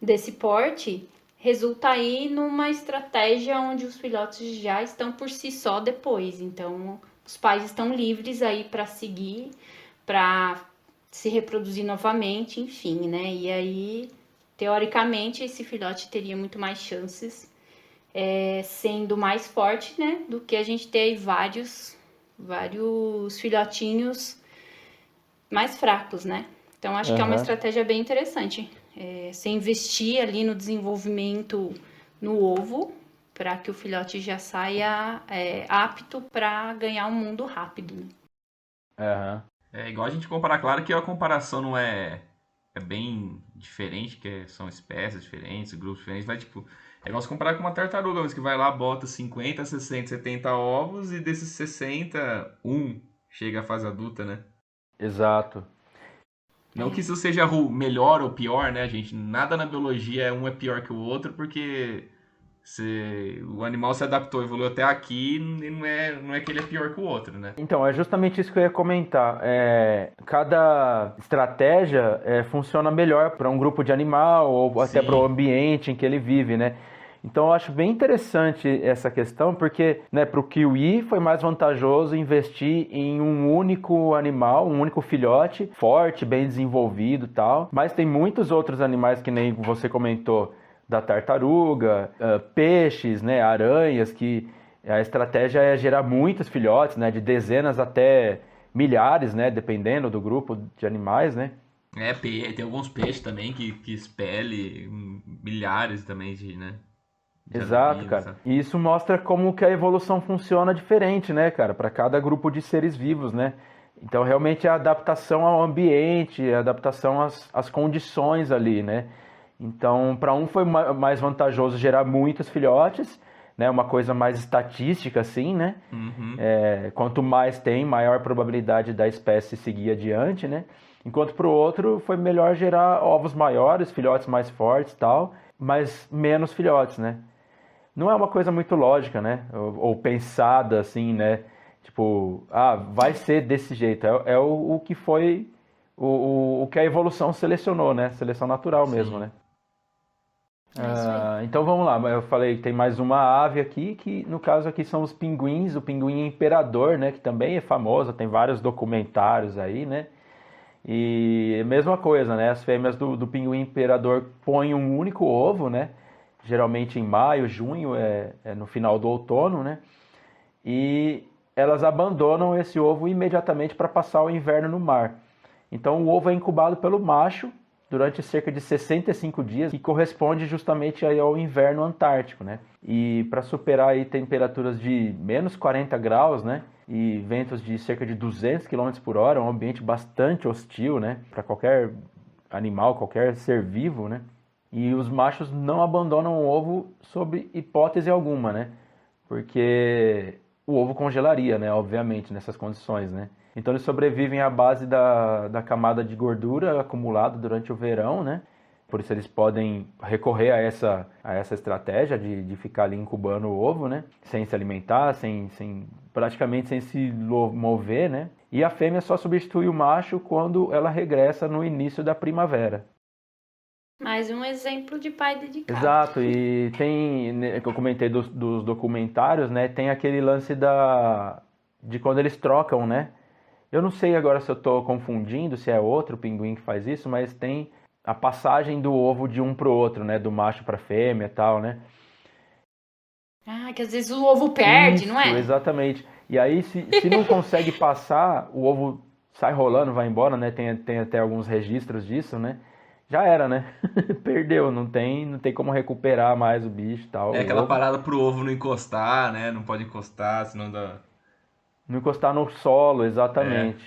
desse porte, resulta aí numa estratégia onde os filhotes já estão por si só depois. Então, os pais estão livres aí para seguir, para se reproduzir novamente, enfim, né? E aí, teoricamente, esse filhote teria muito mais chances, sendo mais forte, né? Do que a gente ter aí vários filhotinhos mais fracos, né? Então, acho que é uma estratégia bem interessante. Você investir ali no desenvolvimento no ovo para que o filhote já saia apto para ganhar um mundo rápido, né? É igual a gente comparar, claro que a comparação não é bem diferente, que são espécies diferentes, grupos diferentes, mas tipo, é igual se comparar com uma tartaruga, mas que vai lá, bota 50, 60, 70 ovos e desses 60, chega à fase adulta, né? Exato. Não que isso seja melhor ou pior, né, gente? Nada na biologia um é pior que o outro, porque o animal se adaptou, evoluiu até aqui, e não é que ele é pior que o outro, né? Então, é justamente isso que eu ia comentar. Cada estratégia funciona melhor para um grupo de animal ou até para o ambiente em que ele vive, né? Então, eu acho bem interessante essa questão, porque, né, para o kiwi foi mais vantajoso investir em um único animal, um único filhote, forte, bem desenvolvido e tal. Mas tem muitos outros animais, que nem você comentou, da tartaruga, peixes, né, aranhas, que a estratégia é gerar muitos filhotes, né, de dezenas até milhares, né, dependendo do grupo de animais, né. Tem alguns peixes também que expele milhares também né? Exato, cara. E isso mostra como que a evolução funciona diferente, né, cara, para cada grupo de seres vivos, né. Então, realmente, é a adaptação ao ambiente, a adaptação às condições ali, né. Então, para um foi mais vantajoso gerar muitos filhotes, né, uma coisa mais estatística, assim, né. Quanto mais tem, maior probabilidade da espécie seguir adiante, né. Enquanto para o outro foi melhor gerar ovos maiores, filhotes mais fortes e tal, mas menos filhotes, né. Não é uma coisa muito lógica, né? Ou pensada assim, né? Tipo, vai ser desse jeito. É o que foi, o que a evolução selecionou, né? Seleção natural mesmo, né? Então vamos lá. Eu falei que tem mais uma ave aqui, que no caso aqui são os pinguins, o pinguim imperador, né? Que também é famoso, tem vários documentários aí, né? E mesma coisa, né? As fêmeas do pinguim imperador põem um único ovo, né? Geralmente em maio, junho, no final do outono, né? E elas abandonam esse ovo imediatamente para passar o inverno no mar. Então o ovo é incubado pelo macho durante cerca de 65 dias, que corresponde justamente aí ao inverno antártico, né? E para superar aí temperaturas de menos 40 graus, né? E ventos de cerca de 200 km por hora, um ambiente bastante hostil, né? Para qualquer animal, qualquer ser vivo, né? E os machos não abandonam o ovo sob hipótese alguma, né? Porque o ovo congelaria, né? Obviamente, nessas condições, né? Então eles sobrevivem à base da camada de gordura acumulada durante o verão, né? Por isso eles podem recorrer a essa estratégia de ficar ali incubando o ovo, né? Sem se alimentar, praticamente sem se mover, né? E a fêmea só substitui o macho quando ela regressa no início da primavera. Mais um exemplo de pai dedicado. Exato, e tem, né, que eu comentei dos documentários, né? Tem aquele lance de quando eles trocam, né? Eu não sei agora se eu estou confundindo, se é outro pinguim que faz isso, mas tem a passagem do ovo de um pro outro, né? Do macho pra fêmea e tal, né? Que às vezes o ovo perde, Isso, não é? Exatamente. E aí, se não consegue passar, o ovo sai rolando, vai embora, né? Tem até alguns registros disso, né? Já era, né? Perdeu, não tem como recuperar mais o bicho e tal. É aquela parada pro ovo não encostar, né? Não pode encostar, senão Não encostar no solo, exatamente.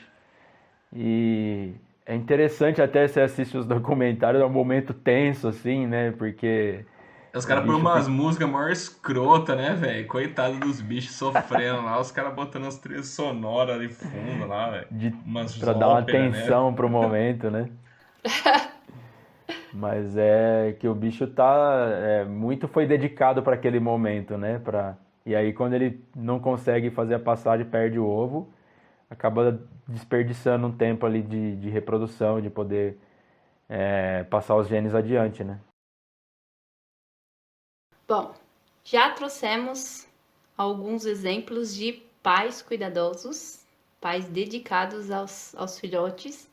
E é interessante até você assistir os documentários, é um momento tenso, assim, né? Porque Os o caras põem bicho umas fica. músicas maior escrota, né, velho? Coitado dos bichos sofrendo lá, os caras botando as trilhas sonoras ali fundo lá, velho. de, Umas Pra dar uma óperas, né? tensão pro momento, né? Mas é que o bicho tá. Muito foi dedicado para aquele momento, né? E aí, quando ele não consegue fazer a passagem, perde o ovo, acaba desperdiçando um tempo ali de reprodução, de poder passar os genes adiante, né? Bom, já trouxemos alguns exemplos de pais cuidadosos, pais dedicados aos filhotes.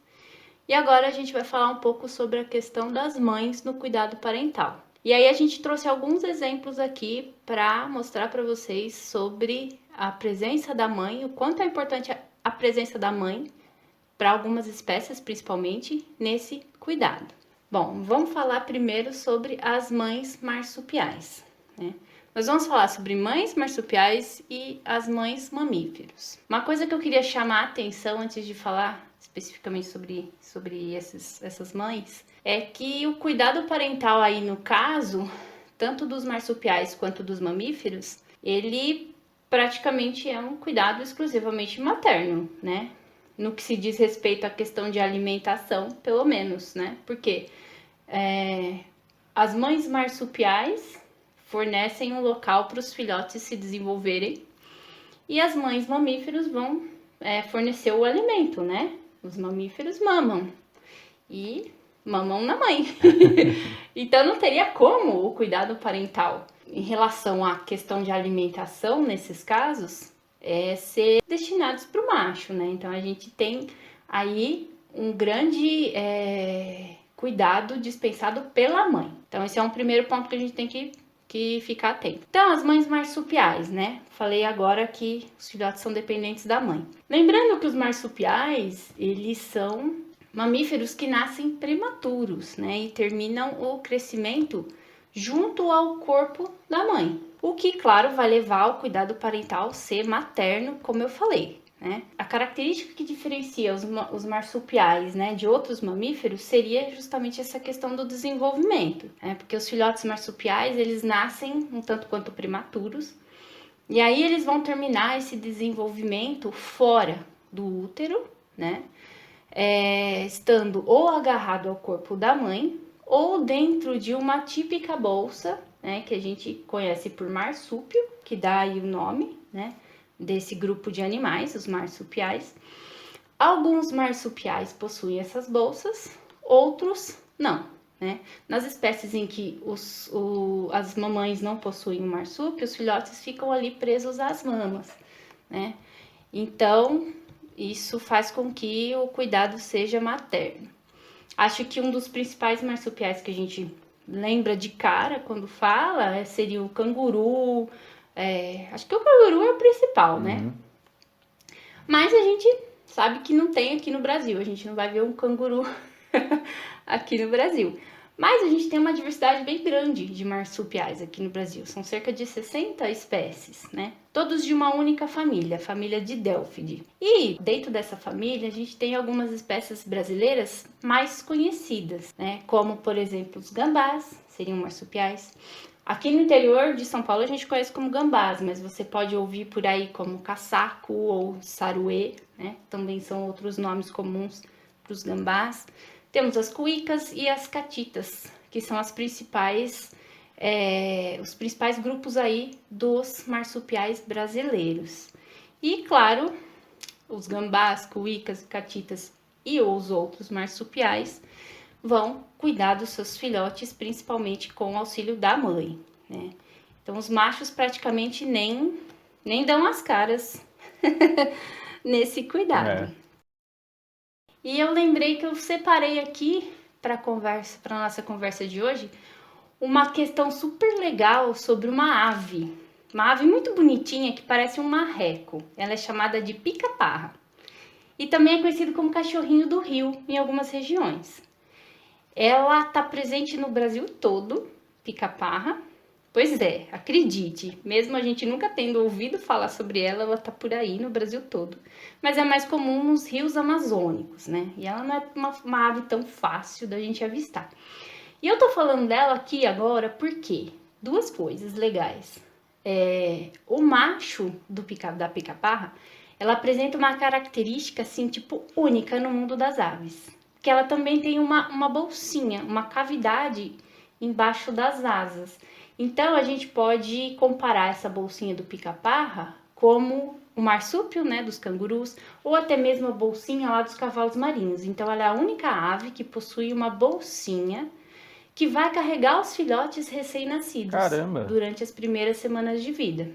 E agora a gente vai falar um pouco sobre a questão das mães no cuidado parental. E aí a gente trouxe alguns exemplos aqui para mostrar para vocês sobre a presença da mãe, o quanto é importante a presença da mãe para algumas espécies, principalmente nesse cuidado. Bom, vamos falar primeiro sobre as mães marsupiais, né? Nós vamos falar sobre mães marsupiais e as mães mamíferos. Uma coisa que eu queria chamar a atenção antes de falar especificamente sobre essas mães é que o cuidado parental aí no caso, tanto dos marsupiais quanto dos mamíferos, ele praticamente é um cuidado exclusivamente materno, né? No que se diz respeito à questão de alimentação, pelo menos, né? Porque as mães marsupiais fornecem um local para os filhotes se desenvolverem e as mães mamíferos vão fornecer o alimento, né? Os mamíferos mamam e mamam na mãe. Então não teria como o cuidado parental em relação à questão de alimentação nesses casos ser destinados para o macho, né? Então a gente tem aí um grande cuidado dispensado pela mãe. Então esse é um primeiro ponto que a gente tem que ficar atento. Então, as mães marsupiais, né? Falei agora que os filhotes são dependentes da mãe. Lembrando que os marsupiais, eles são mamíferos que nascem prematuros, né? E terminam o crescimento junto ao corpo da mãe. O que, claro, vai levar ao cuidado parental ser materno, como eu falei. Né? A característica que diferencia os marsupiais, né, de outros mamíferos seria justamente essa questão do desenvolvimento, né? Porque os filhotes marsupiais eles nascem um tanto quanto prematuros e aí eles vão terminar esse desenvolvimento fora do útero, né? Estando ou agarrado ao corpo da mãe ou dentro de uma típica bolsa, né, que a gente conhece por marsúpio, que dá aí o nome, né, desse grupo de animais, os marsupiais. Alguns marsupiais possuem essas bolsas, outros não, né? Nas espécies em que as mamães não possuem o marsúpio, os filhotes ficam ali presos às mamas, né? Então, isso faz com que o cuidado seja materno. Acho que um dos principais marsupiais que a gente lembra de cara quando fala seria o canguru. Acho que o canguru é o principal, né? Mas a gente sabe que não tem aqui no Brasil. A gente não vai ver um canguru aqui no Brasil. Mas a gente tem uma diversidade bem grande de marsupiais aqui no Brasil. São cerca de 60 espécies, né? Todos de uma única família, a família de Delphidae. E dentro dessa família a gente tem algumas espécies brasileiras mais conhecidas, né? Como, por exemplo, os gambás, seriam marsupiais. Aqui no interior de São Paulo a gente conhece como gambás, mas você pode ouvir por aí como caçaco ou saruê, né? Também são outros nomes comuns para os gambás. Temos as cuicas e as catitas, que são os principais grupos aí dos marsupiais brasileiros. E, claro, os gambás, cuicas, catitas e os outros marsupiais vão cuidar dos seus filhotes, principalmente com o auxílio da mãe, né? Então, os machos praticamente nem dão as caras nesse cuidado. E eu lembrei que eu separei aqui para nossa conversa de hoje uma questão super legal sobre uma ave muito bonitinha que parece um marreco. Ela é chamada de pica-parra e também é conhecido como cachorrinho do rio em algumas regiões. Ela está presente no Brasil todo, pica-parra, Pois é, acredite, mesmo a gente nunca tendo ouvido falar sobre ela, ela tá por aí no Brasil todo. Mas é mais comum nos rios amazônicos, né? E ela não é uma ave tão fácil da gente avistar. E eu tô falando dela aqui agora porque duas coisas legais. O macho da pica-parra, ela apresenta uma característica assim, tipo, única no mundo das aves. Que ela também tem uma bolsinha, uma cavidade embaixo das asas. Então, a gente pode comparar essa bolsinha do pica-parra como o marsúpio, né, dos cangurus, ou até mesmo a bolsinha lá dos cavalos marinhos. Então, ela é a única ave que possui uma bolsinha que vai carregar os filhotes recém-nascidos durante as primeiras semanas de vida.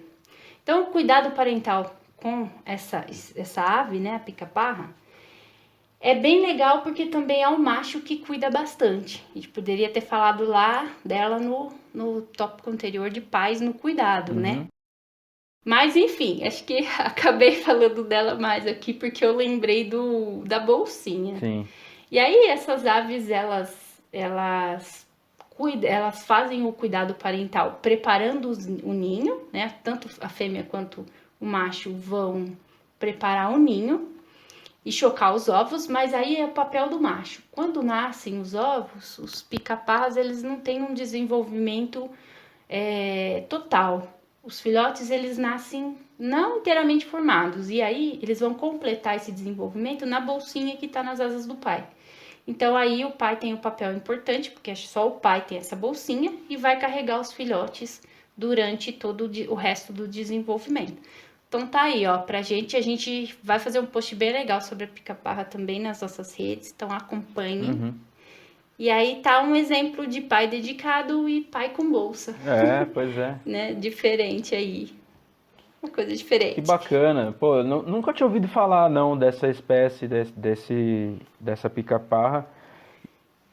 Então, o cuidado parental com essa ave, né, a pica-parra, é bem legal porque também é um macho que cuida bastante. A gente poderia ter falado lá dela no tópico anterior de pais no cuidado, né? Mas enfim, acho que acabei falando dela mais aqui porque eu lembrei da bolsinha. Sim. E aí essas aves, elas fazem o cuidado parental preparando o ninho, né? Tanto a fêmea quanto o macho vão preparar o ninho e chocar os ovos, mas aí é o papel do macho. Quando nascem os ovos, os pica-parras, eles não têm um desenvolvimento total. Os filhotes, eles nascem não inteiramente formados, e aí eles vão completar esse desenvolvimento na bolsinha que está nas asas do pai. Então aí o pai tem um papel importante, porque só o pai tem essa bolsinha, e vai carregar os filhotes durante todo o resto do desenvolvimento. Então tá aí, ó, a gente vai fazer um post bem legal sobre a pica-parra também nas nossas redes, então acompanhem. E aí tá um exemplo de pai dedicado e pai com bolsa. Pois é. Né? Diferente aí, uma coisa diferente. Que bacana. Pô, nunca tinha ouvido falar, não, dessa espécie, dessa pica-parra.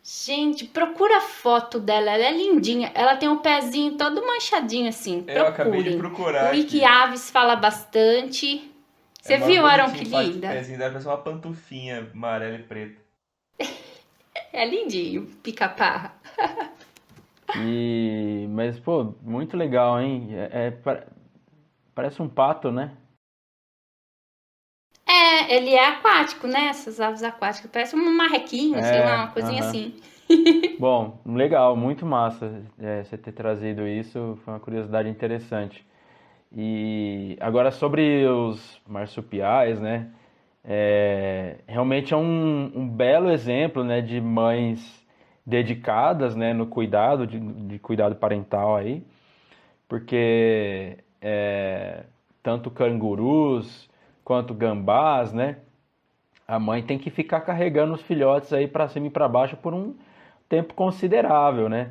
Gente, procura a foto dela, ela é lindinha. Ela tem um pezinho todo manchadinho assim. Eu acabei de procurar. O Wiki Aves fala bastante. Você viu, Aaron, que linda? O pezinho dela parece uma pantufinha amarela e preta. É lindinho, pica-parra. Mas, pô, muito legal, hein? Parece um pato, né? Ele é aquático, né? Essas aves aquáticas. Parece um marrequinho, sei lá, uma coisinha assim. Bom, legal, muito massa você ter trazido isso. Foi uma curiosidade interessante. E agora sobre os marsupiais, né? Realmente é um belo exemplo, né, de mães dedicadas, né, no cuidado, de cuidado parental aí. Porque tanto cangurus quanto gambás, né? A mãe tem que ficar carregando os filhotes aí para cima e para baixo por um tempo considerável, né?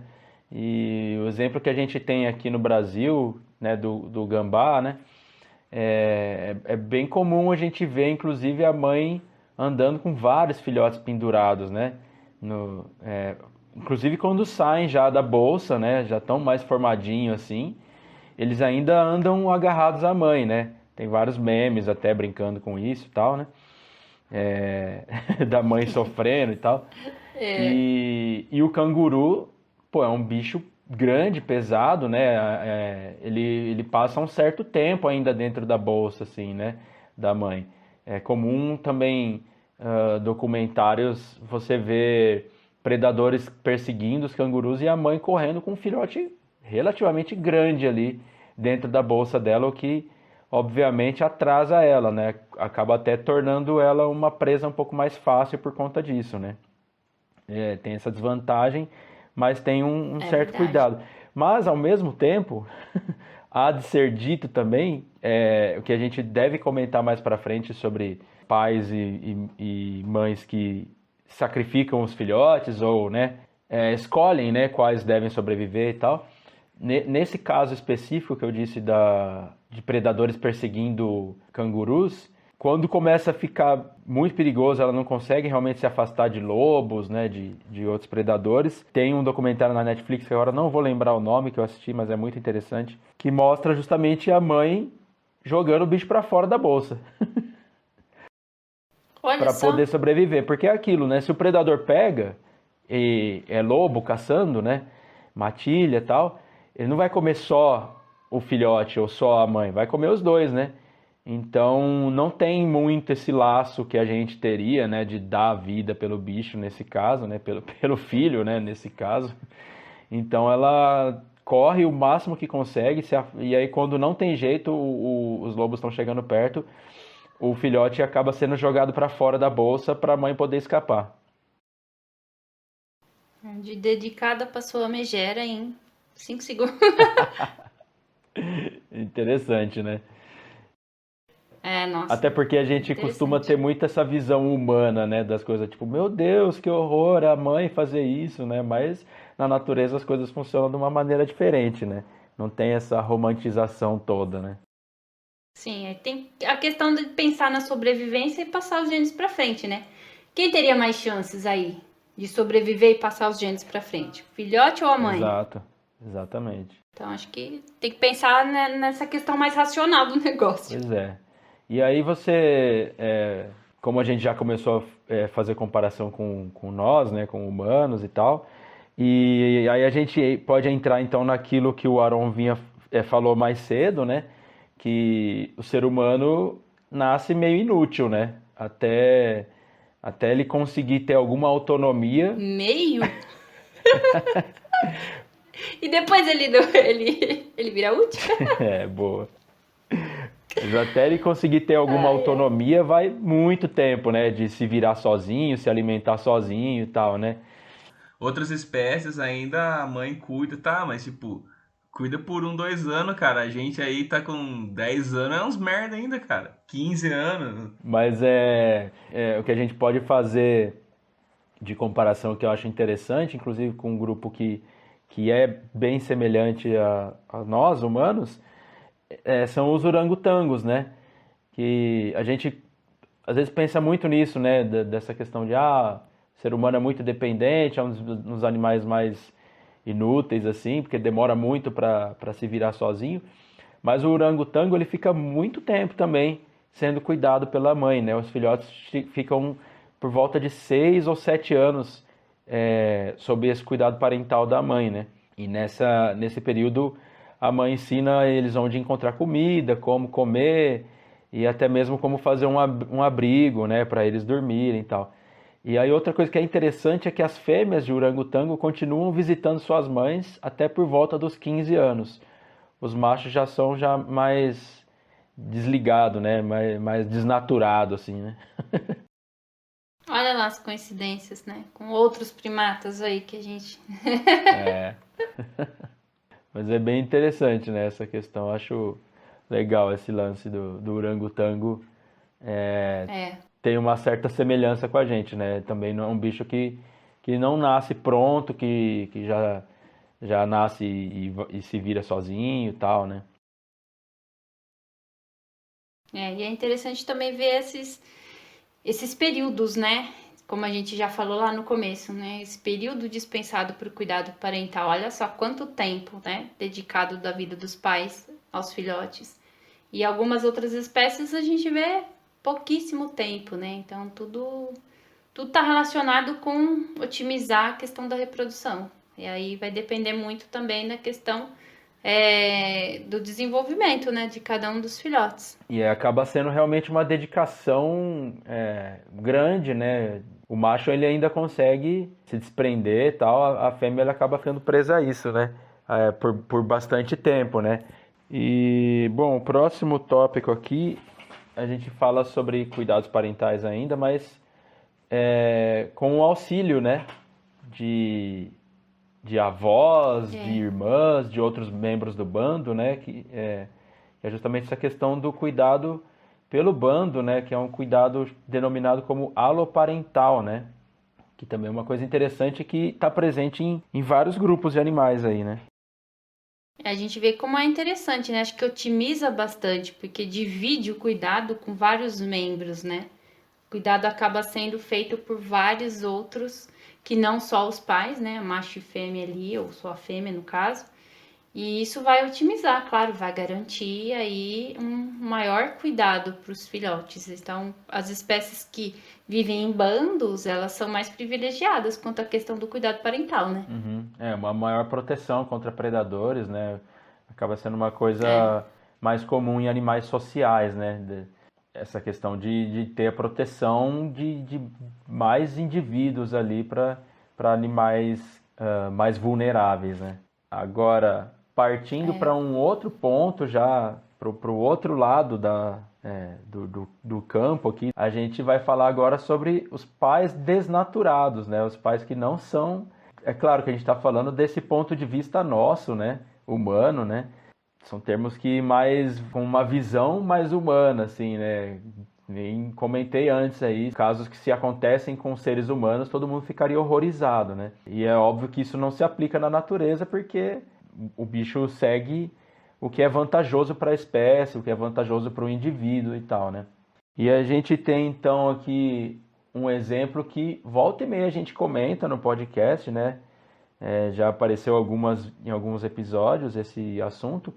E o exemplo que a gente tem aqui no Brasil, né, do gambá, né? É bem comum a gente ver, inclusive, a mãe andando com vários filhotes pendurados, né? Inclusive quando saem já da bolsa, né? Já estão mais formadinhos assim, eles ainda andam agarrados à mãe, né? Tem vários memes até brincando com isso e tal, né? Da mãe sofrendo e tal. E o canguru, pô, é um bicho grande, pesado, né? Ele passa um certo tempo ainda dentro da bolsa, assim, né? Da mãe. É comum também documentários você ver predadores perseguindo os cangurus e a mãe correndo com um filhote relativamente grande ali dentro da bolsa dela, o que obviamente atrasa ela, né? Acaba até tornando ela uma presa um pouco mais fácil por conta disso, né? Tem essa desvantagem, mas tem um certo cuidado. Mas, ao mesmo tempo, há de ser dito também, o que a gente deve comentar mais para frente sobre pais e mães que sacrificam os filhotes ou, né, escolhem, né, quais devem sobreviver e tal. Nesse caso específico que eu disse de predadores perseguindo cangurus, quando começa a ficar muito perigoso, ela não consegue realmente se afastar de lobos, né, de outros predadores. Tem um documentário na Netflix, que agora não vou lembrar o nome, que eu assisti, mas é muito interessante, que mostra justamente a mãe jogando o bicho para fora da bolsa. Para poder sobreviver. Porque é aquilo, né? Se o predador pega, e é lobo caçando, né? Matilha e tal, ele não vai comer só o filhote ou só a mãe, vai comer os dois, né? Então não tem muito esse laço que a gente teria, né, de dar a vida pelo bicho nesse caso, né, pelo filho, né, nesse caso. Então ela corre o máximo que consegue, e aí quando não tem jeito, os lobos estão chegando perto, o filhote acaba sendo jogado para fora da bolsa para a mãe poder escapar. De dedicada passou a megera em 5 segundos. Interessante, né? Nossa. Até porque a gente costuma ter muito essa visão humana, né, das coisas, tipo, meu Deus, que horror, a mãe fazer isso, né? Mas na natureza as coisas funcionam de uma maneira diferente, né? Não tem essa romantização toda, né? Sim, tem a questão de pensar na sobrevivência e passar os genes para frente, né? Quem teria mais chances aí de sobreviver e passar os genes para frente? O filhote ou a mãe? Exato, exatamente. Então acho que tem que pensar nessa questão mais racional do negócio. Pois é. E aí você, como a gente já começou a fazer comparação com nós, né, com humanos e tal, e aí a gente pode entrar então naquilo que o Aron falou mais cedo, né, que o ser humano nasce meio inútil, né, até ele conseguir ter alguma autonomia. Meio? E depois ele vira útil? Boa. Mas até ele conseguir ter alguma autonomia vai muito tempo, né? De se virar sozinho, se alimentar sozinho e tal, né? Outras espécies ainda a mãe cuida, tá? Mas tipo, cuida por 2 anos, cara. A gente aí tá com 10 anos, é uns merda ainda, cara. 15 anos. Mas o que a gente pode fazer de comparação que eu acho interessante, inclusive com um grupo que é bem semelhante a nós, humanos, são os orangotangos, né? Que a gente às vezes pensa muito nisso, né? Dessa questão de, o ser humano é muito dependente, é um dos animais mais inúteis, assim, porque demora muito para se virar sozinho. Mas o orangotango, ele fica muito tempo também sendo cuidado pela mãe, né? Os filhotes ficam por volta de 6 ou 7 anos sob esse cuidado parental da mãe, né? E nesse período a mãe ensina eles onde encontrar comida, como comer e até mesmo como fazer um abrigo, né, para eles dormirem e tal. E aí outra coisa que é interessante é que as fêmeas de orangotango continuam visitando suas mães até por volta dos 15 anos. Os machos já são mais desligados, né, mais desnaturados, assim, né? Olha lá as coincidências, né? Com outros primatas aí que a gente... Mas é bem interessante, né, essa questão. Eu acho legal esse lance do orangotango. Tem uma certa semelhança com a gente, né? Também não é um bicho que não nasce pronto, que já nasce e se vira sozinho e tal, né? E é interessante também ver esses períodos, né? Como a gente já falou lá no começo, né? Esse período dispensado para o cuidado parental. Olha só quanto tempo, né? Dedicado da vida dos pais aos filhotes. E algumas outras espécies a gente vê pouquíssimo tempo, né? Então tudo tá relacionado com otimizar a questão da reprodução. E aí vai depender muito também da questão do desenvolvimento, né, de cada um dos filhotes. E acaba sendo realmente uma dedicação grande, né? O macho ele ainda consegue se desprender e tal, a fêmea ela acaba ficando presa a isso, né? Por bastante tempo, né? E, bom, o próximo tópico aqui, a gente fala sobre cuidados parentais ainda, mas com o auxílio, né? De avós, de irmãs, de outros membros do bando, né? Que é justamente essa questão do cuidado pelo bando, né? Que é um cuidado denominado como aloparental, né? Que também é uma coisa interessante que está presente em vários grupos de animais aí, né? A gente vê como é interessante, né? Acho que otimiza bastante, porque divide o cuidado com vários membros, né? O cuidado acaba sendo feito por vários outros, que não só os pais, né? Macho e fêmea ali, ou só a fêmea no caso. E isso vai otimizar, claro, vai garantir aí um maior cuidado para os filhotes. Então, as espécies que vivem em bandos, elas são mais privilegiadas quanto à questão do cuidado parental, né? Uma maior proteção contra predadores, né? Acaba sendo uma É, coisa mais comum em animais sociais, né? Essa questão de ter a proteção de mais indivíduos ali para animais mais vulneráveis, né? Agora, partindo para um outro ponto já, para o outro lado do campo aqui, a gente vai falar agora sobre os pais desnaturados, né? Os pais que não são... É claro que a gente está falando desse ponto de vista nosso, né? Humano, né? São termos que mais com uma visão mais humana, assim, né? Nem comentei antes aí, casos que se acontecem com seres humanos, todo mundo ficaria horrorizado, né? E é óbvio que isso não se aplica na natureza, porque o bicho segue o que é vantajoso para a espécie, o que é vantajoso para o indivíduo e tal, né? E a gente tem então aqui um exemplo que volta e meia a gente comenta no podcast, né? Já apareceu em alguns episódios esse assunto,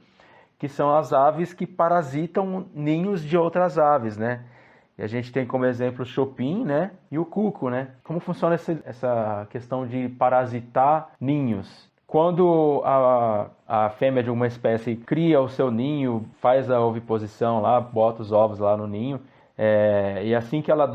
que são as aves que parasitam ninhos de outras aves, né? E a gente tem como exemplo o chopin, né? E o cuco, né? Como funciona essa questão de parasitar ninhos? Quando a fêmea de uma espécie cria o seu ninho, faz a oviposição lá, bota os ovos lá no ninho, e assim que ela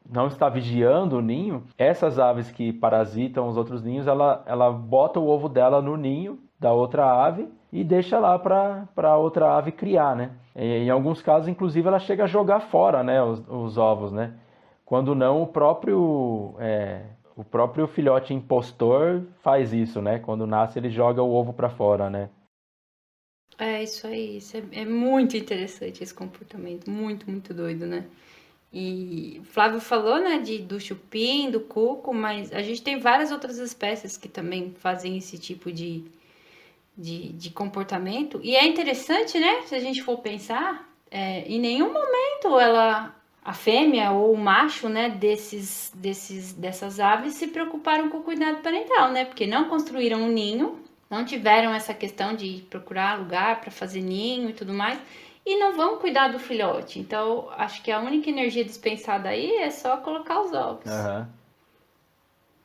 não está vigiando o ninho, essas aves que parasitam os outros ninhos, ela bota o ovo dela no ninho da outra ave e deixa lá para outra ave criar, né? E, em alguns casos, inclusive, ela chega a jogar fora, né, os ovos, né? Quando não, o próprio filhote impostor faz isso, né? Quando nasce, ele joga o ovo para fora, né? é isso aí. Isso é muito interessante esse comportamento. Muito, muito doido, né? E o Flávio falou, né, do chupim, do cuco, mas a gente tem várias outras espécies que também fazem esse tipo de comportamento. E é interessante, né, se a gente for pensar, em nenhum momento a fêmea ou o macho, né, dessas aves se preocuparam com o cuidado parental, né, porque não construíram um ninho, não tiveram essa questão de procurar lugar para fazer ninho e tudo mais, e não vão cuidar do filhote. Então, acho que a única energia dispensada aí é só colocar os ovos. Aham.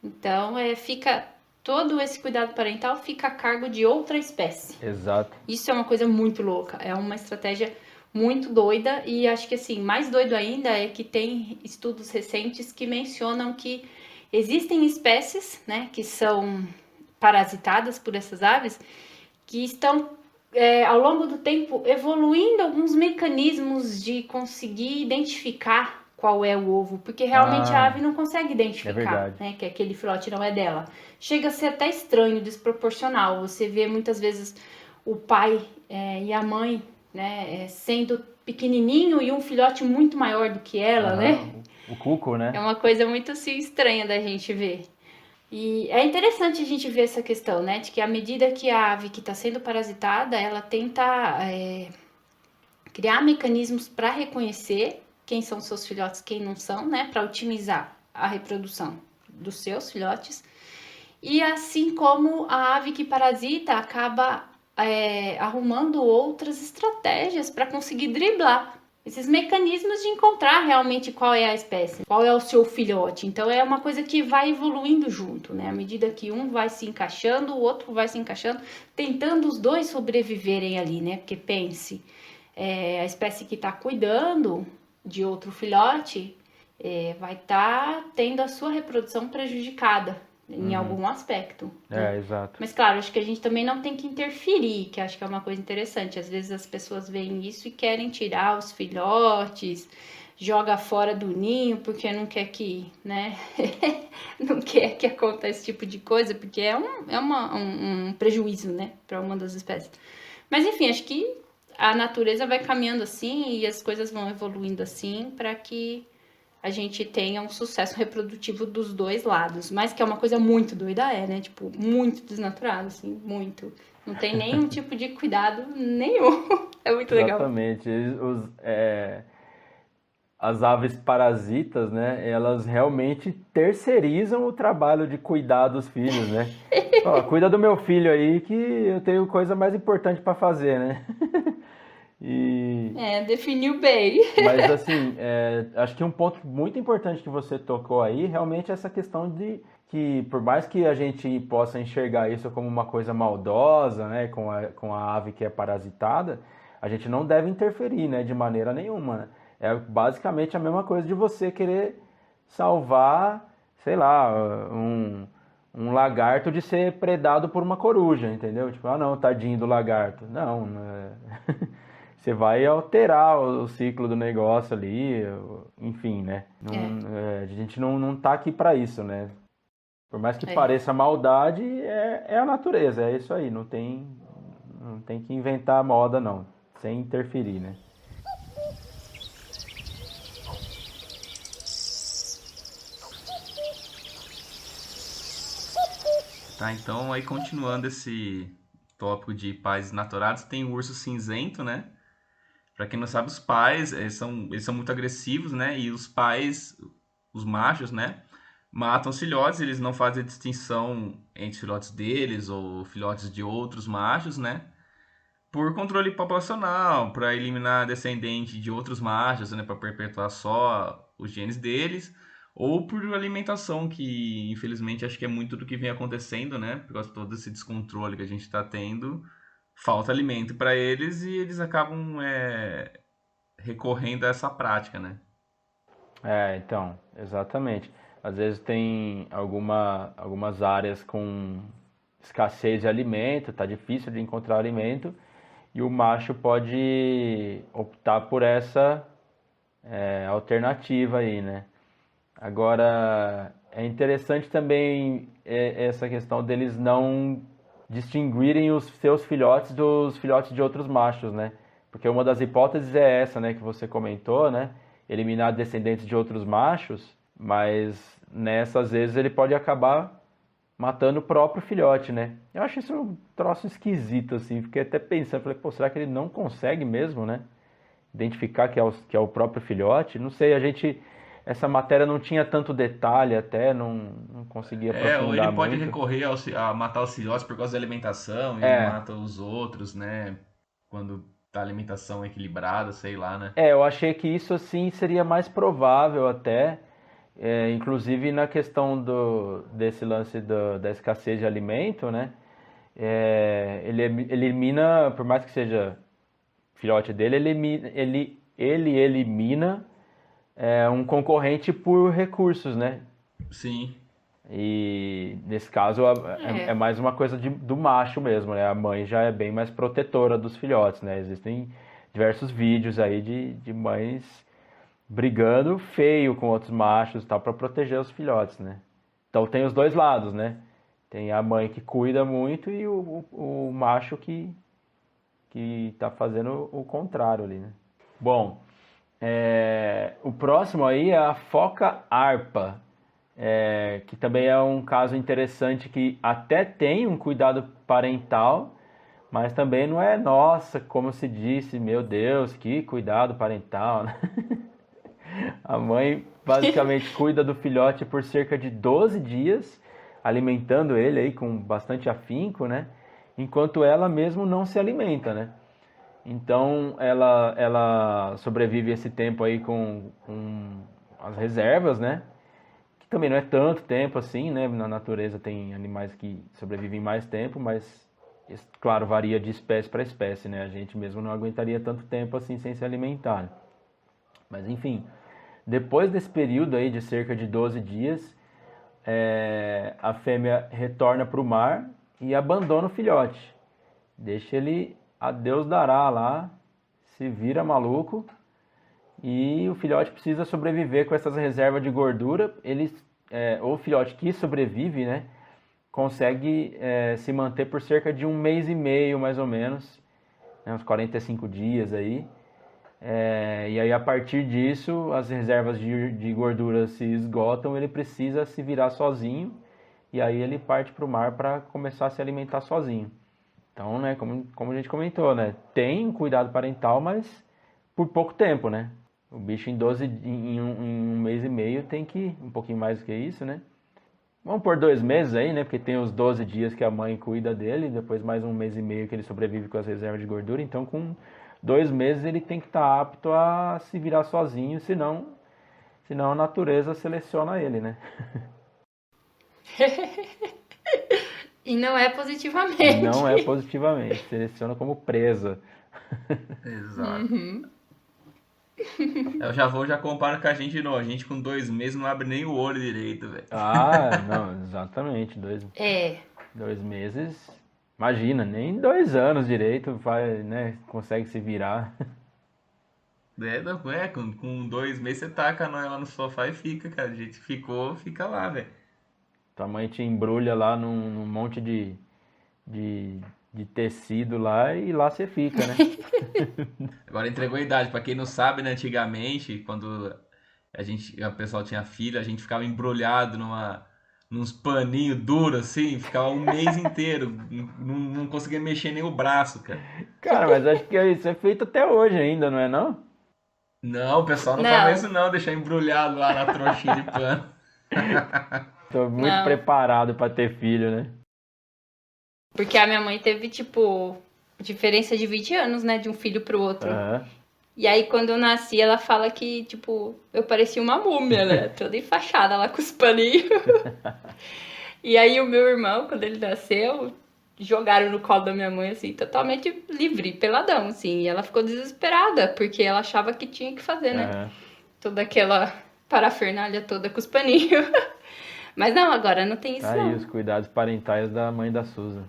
Então, fica todo esse cuidado parental fica a cargo de outra espécie. Exato. Isso é uma coisa muito louca, é uma estratégia muito doida e acho que assim, mais doido ainda é que tem estudos recentes que mencionam que existem espécies, né, que são parasitadas por essas aves, que estão ao longo do tempo evoluindo alguns mecanismos de conseguir identificar qual é o ovo, porque realmente a ave não consegue identificar, né, que aquele filhote não é dela. Chega a ser até estranho, desproporcional. Você vê muitas vezes o pai e a mãe, né, sendo pequenininho e um filhote muito maior do que ela, né? O cuco, né? É uma coisa muito assim estranha da gente ver. E é interessante a gente ver essa questão, né, de que à medida que a ave que está sendo parasitada, ela tenta criar mecanismos para reconhecer quem são seus filhotes, quem não são, né, para otimizar a reprodução dos seus filhotes. E assim como a ave que parasita acaba arrumando outras estratégias para conseguir driblar esses mecanismos de encontrar realmente qual é a espécie, qual é o seu filhote. Então é uma coisa que vai evoluindo junto, né? À medida que um vai se encaixando, o outro vai se encaixando, tentando os dois sobreviverem ali, né? Porque pense, a espécie que está cuidando de outro filhote vai estar tendo a sua reprodução prejudicada em algum aspecto. Né? Exato. Mas claro, acho que a gente também não tem que interferir, que acho que é uma coisa interessante. Às vezes as pessoas veem isso e querem tirar os filhotes, joga fora do ninho porque não quer que, né? não quer que aconteça esse tipo de coisa, porque é um prejuízo, né, para uma das espécies. Mas enfim, acho que a natureza vai caminhando assim e as coisas vão evoluindo assim para que a gente tenha um sucesso reprodutivo dos dois lados. Mas que é uma coisa muito doida, né? Tipo, muito desnaturado, assim, muito. Não tem nenhum tipo de cuidado nenhum. É muito legal. Exatamente. As aves parasitas, né? Elas realmente terceirizam o trabalho de cuidar dos filhos, né? Ó, cuida do meu filho aí que eu tenho coisa mais importante para fazer, né? E... definiu bem. Mas assim, acho que um ponto muito importante que você tocou aí, realmente é essa questão de que por mais que a gente possa enxergar isso como uma coisa maldosa, né, com a ave que é parasitada, a gente não deve interferir, né, de maneira nenhuma, né? É basicamente a mesma coisa de você querer salvar, sei lá, um lagarto de ser predado por uma coruja, entendeu? Tipo, ah não, tadinho do lagarto. Não, você vai alterar o ciclo do negócio ali, enfim, né? A gente não tá aqui para isso, né? Por mais que pareça maldade, é a natureza, é isso aí, não tem que inventar moda não, sem interferir, né? Tá, então aí continuando esse tópico de pais desnaturados, tem o urso cinzento, né? Pra quem não sabe, os pais, eles são muito agressivos, né? E os pais, os machos, né? Matam os filhotes, eles não fazem distinção entre filhotes deles ou filhotes de outros machos, né? Por controle populacional, para eliminar descendente de outros machos, né? Para perpetuar só os genes deles, ou por alimentação, que infelizmente acho que é muito do que vem acontecendo, né? Por causa de todo esse descontrole que a gente está tendo, falta alimento para eles e eles acabam recorrendo a essa prática, né? Então, exatamente. Às vezes tem algumas áreas com escassez de alimento, tá difícil de encontrar alimento, e o macho pode optar por essa alternativa aí, né? Agora, é interessante também essa questão deles não distinguirem os seus filhotes dos filhotes de outros machos, né? Porque uma das hipóteses é essa, né, que você comentou, né? Eliminar descendentes de outros machos, mas nessas vezes ele pode acabar matando o próprio filhote, né? Eu acho isso um troço esquisito, assim, fiquei até pensando, falei, pô, será que ele não consegue mesmo, né? Identificar que é o próprio filhote? Não sei, essa matéria não tinha tanto detalhe até, não conseguia aprofundar Ou ele pode muito. recorrer a matar os filhotes por causa da alimentação e mata os outros, né? Quando a alimentação é equilibrada, sei lá, né? Eu achei que isso assim seria mais provável até, inclusive na questão desse lance da escassez de alimento, né? Ele elimina, por mais que seja filhote dele, ele elimina um concorrente por recursos, né? Sim. E nesse caso é mais uma coisa do macho mesmo, né? A mãe já é bem mais protetora dos filhotes, né? Existem diversos vídeos aí de mães brigando feio com outros machos e tal para proteger os filhotes, né? Então tem os dois lados, né? Tem a mãe que cuida muito e o macho que tá fazendo o contrário ali, né? Bom, o próximo aí é a foca-arpa, que também é um caso interessante que até tem um cuidado parental, mas também não é, nossa, como se disse, meu Deus, que cuidado parental, né? A mãe basicamente cuida do filhote por cerca de 12 dias, alimentando ele aí com bastante afinco, né? Enquanto ela mesmo não se alimenta, né? Então ela sobrevive esse tempo aí com as reservas, né? Que também não é tanto tempo assim, né? Na natureza tem animais que sobrevivem mais tempo, mas claro, varia de espécie para espécie, né? A gente mesmo não aguentaria tanto tempo assim sem se alimentar. Mas enfim, depois desse período aí de cerca de 12 dias, a fêmea retorna para o mar e abandona o filhote. Deixa ele a Deus dará lá, se vira maluco, e o filhote precisa sobreviver com essas reservas de gordura. O filhote que sobrevive, né, consegue se manter por cerca de 1 mês e meio, mais ou menos, né, uns 45 dias aí. E aí, a partir disso, as reservas de gordura se esgotam, ele precisa se virar sozinho, e aí ele parte para o mar para começar a se alimentar sozinho. Então, né, como a gente comentou, né, tem um cuidado parental, mas por pouco tempo, né? O bicho em 1 mês e meio tem que, um pouquinho mais do que isso, né? Vamos por 2 meses aí, né? Porque tem os 12 dias que a mãe cuida dele, depois mais 1 mês e meio que ele sobrevive com as reservas de gordura. Então, com 2 meses ele tem que estar apto a se virar sozinho, senão a natureza seleciona ele, né? E não é E positivamente. não é positivamente, seleciona como presa. Exato. Eu já comparo com a gente de novo. A gente com 2 meses não abre nem o olho direito, velho. Ah, não, exatamente. Dois, É. 2 meses. Imagina, nem 2 anos direito vai, né, consegue se virar. Com 2 meses você taca nós lá no sofá e fica, cara. A gente ficou, fica lá, velho. Tua mãe te embrulha lá num monte de, de tecido lá e lá você fica, né? Agora entregou a idade. Pra quem não sabe, né, antigamente, quando o pessoal tinha filho, a gente ficava embrulhado nos paninhos duros, assim, ficava um mês inteiro. Não conseguia mexer nem o braço, cara. Cara, mas acho que isso é feito até hoje ainda, não é não? Não, o pessoal não faz Não, isso não, deixar embrulhado lá na trouxinha de pano. Tô muito não. preparado pra ter filho, né? Porque a minha mãe teve, tipo, diferença de 20 anos, né? De um filho pro outro. Aham. E aí, quando eu nasci, ela fala que, tipo, eu parecia uma múmia, né? Toda enfaixada lá com os paninhos. E aí, o meu irmão, quando ele nasceu, jogaram no colo da minha mãe, assim, totalmente livre, peladão, assim. E ela ficou desesperada, porque ela achava que tinha que fazer, né? Aham. Toda aquela parafernália toda com os paninhos. Mas não, agora não tem isso, Tá aí os não. cuidados parentais da mãe da Susan.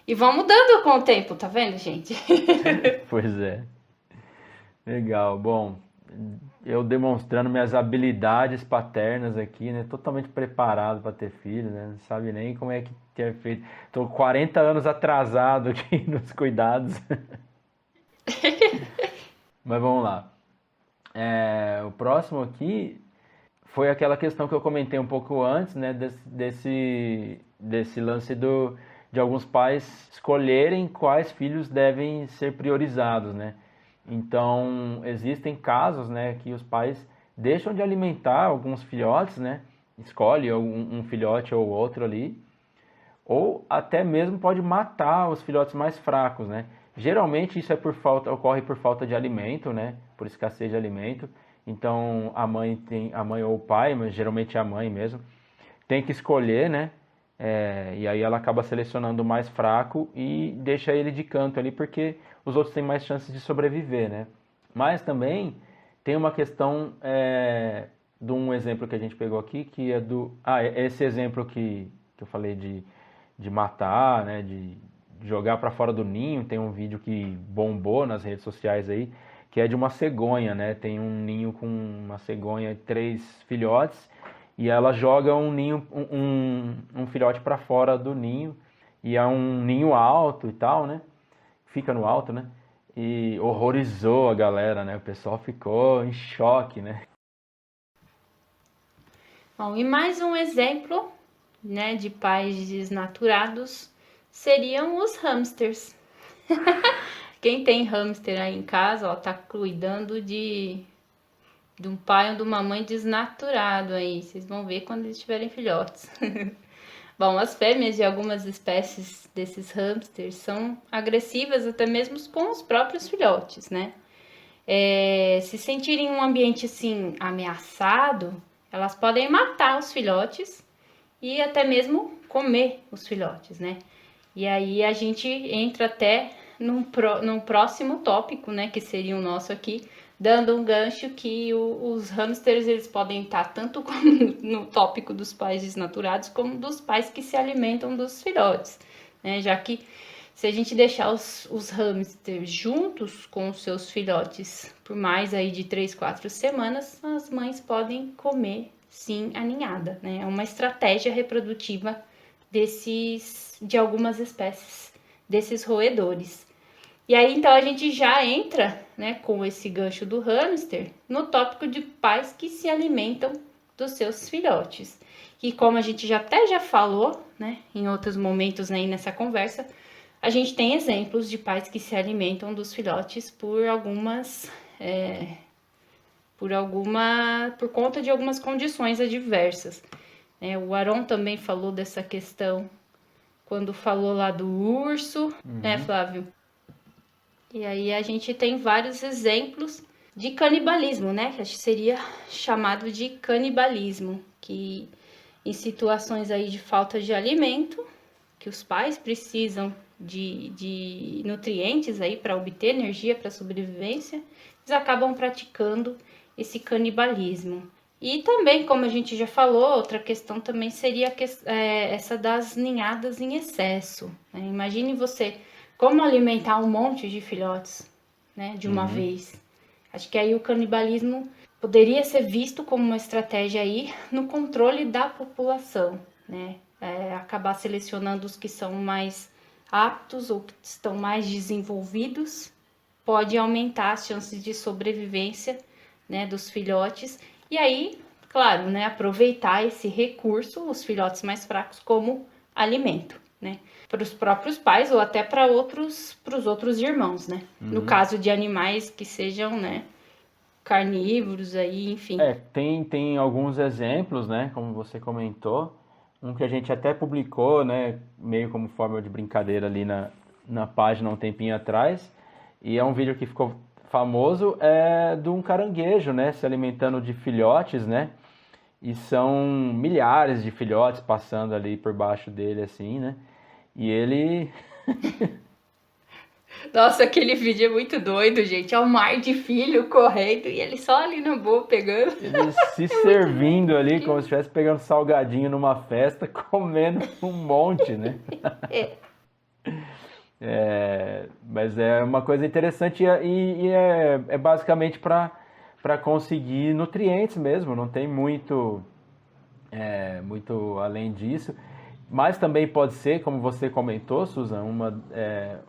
E vão mudando com o tempo, tá vendo, gente? Pois é. Legal. Bom, eu demonstrando minhas habilidades paternas aqui, né? Totalmente preparado para ter filho, né? Não sabe nem como é que ter feito. Tô 40 anos atrasado aqui nos cuidados. Mas vamos lá. O próximo aqui foi aquela questão que eu comentei um pouco antes, né? Desse lance de alguns pais escolherem quais filhos devem ser priorizados, né? Então, existem casos, né, que os pais deixam de alimentar alguns filhotes, né? Escolhe um filhote ou outro ali, ou até mesmo pode matar os filhotes mais fracos, né? Geralmente isso ocorre por falta de alimento, né? Por escassez de alimento. Então a mãe ou o pai, mas geralmente é a mãe mesmo, tem que escolher, né? E aí ela acaba selecionando o mais fraco e deixa ele de canto ali porque os outros têm mais chances de sobreviver, né? Mas também tem uma questão de um exemplo que a gente pegou aqui que é esse exemplo que eu falei de matar, né? De jogar para fora do ninho. Tem um vídeo que bombou nas redes sociais aí que é de uma cegonha, né? Tem um ninho com uma cegonha e 3 filhotes e ela joga um filhote para fora do ninho e é um ninho alto e tal, né? Fica no alto, né? E horrorizou a galera, né? O pessoal ficou em choque, né? Bom, e mais um exemplo, né, de pais desnaturados seriam os hamsters. Quem tem hamster aí em casa, ó, tá cuidando de um pai ou de uma mãe desnaturado aí. Vocês vão ver quando eles tiverem filhotes. Bom, as fêmeas de algumas espécies desses hamsters são agressivas até mesmo com os próprios filhotes, né? Se sentirem um ambiente assim ameaçado, elas podem matar os filhotes e até mesmo comer os filhotes, né? E aí a gente entra até num próximo tópico, né, que seria o nosso aqui, dando um gancho que os hamsters eles podem estar tanto no tópico dos pais desnaturados como dos pais que se alimentam dos filhotes, né? Já que se a gente deixar os hamsters juntos com os seus filhotes por mais aí de 3, 4 semanas, as mães podem comer sim a ninhada, né? É uma estratégia reprodutiva de algumas espécies desses roedores. E aí, então, a gente já entra, né, com esse gancho do hamster no tópico de pais que se alimentam dos seus filhotes. E como a gente até já falou, né, em outros momentos aí nessa conversa, a gente tem exemplos de pais que se alimentam dos filhotes por conta de algumas condições adversas. O Aron também falou dessa questão quando falou lá do urso, né, Flávio? E aí a gente tem vários exemplos de canibalismo, né? Que acho que seria chamado de canibalismo, que em situações aí de falta de alimento, que os pais precisam de nutrientes aí para obter energia para sobrevivência, eles acabam praticando esse canibalismo. E também, como a gente já falou, outra questão também seria essa das ninhadas em excesso, né? Imagine você como alimentar um monte de filhotes, né, de uma vez. Acho que aí o canibalismo poderia ser visto como uma estratégia aí no controle da população, né? Acabar selecionando os que são mais aptos ou que estão mais desenvolvidos pode aumentar as chances de sobrevivência, né, dos filhotes. E aí, claro, né, aproveitar esse recurso, os filhotes mais fracos, como alimento, né, para os próprios pais ou até para os outros irmãos, né? No caso de animais que sejam, né, carnívoros aí, enfim. Tem alguns exemplos, né, como você comentou. Um que a gente até publicou, né, meio como forma de brincadeira ali na página um tempinho atrás. E é um vídeo que ficou famoso, de um caranguejo, né, se alimentando de filhotes, né? E são milhares de filhotes passando ali por baixo dele, assim, né? E ele... Nossa, aquele vídeo é muito doido, gente. É um mar de filho correndo e ele só ali na boa pegando. Ele se servindo ali, como se estivesse pegando salgadinho numa festa, comendo um monte, né? Mas é uma coisa interessante e é basicamente para conseguir nutrientes mesmo, não tem muito além disso. Mas também pode ser, como você comentou, Susan,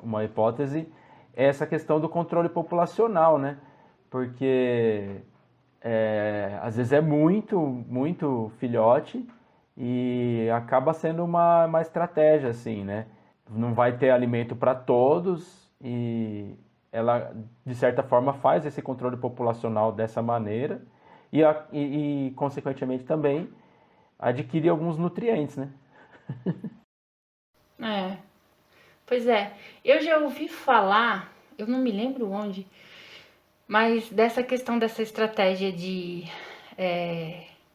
uma hipótese, essa questão do controle populacional, né? Porque às vezes é muito filhote e acaba sendo uma estratégia, assim, né? Não vai ter alimento para todos e ela, de certa forma, faz esse controle populacional dessa maneira e consequentemente, também adquire alguns nutrientes, né? Pois é, eu já ouvi falar, eu não me lembro onde, mas dessa questão dessa estratégia de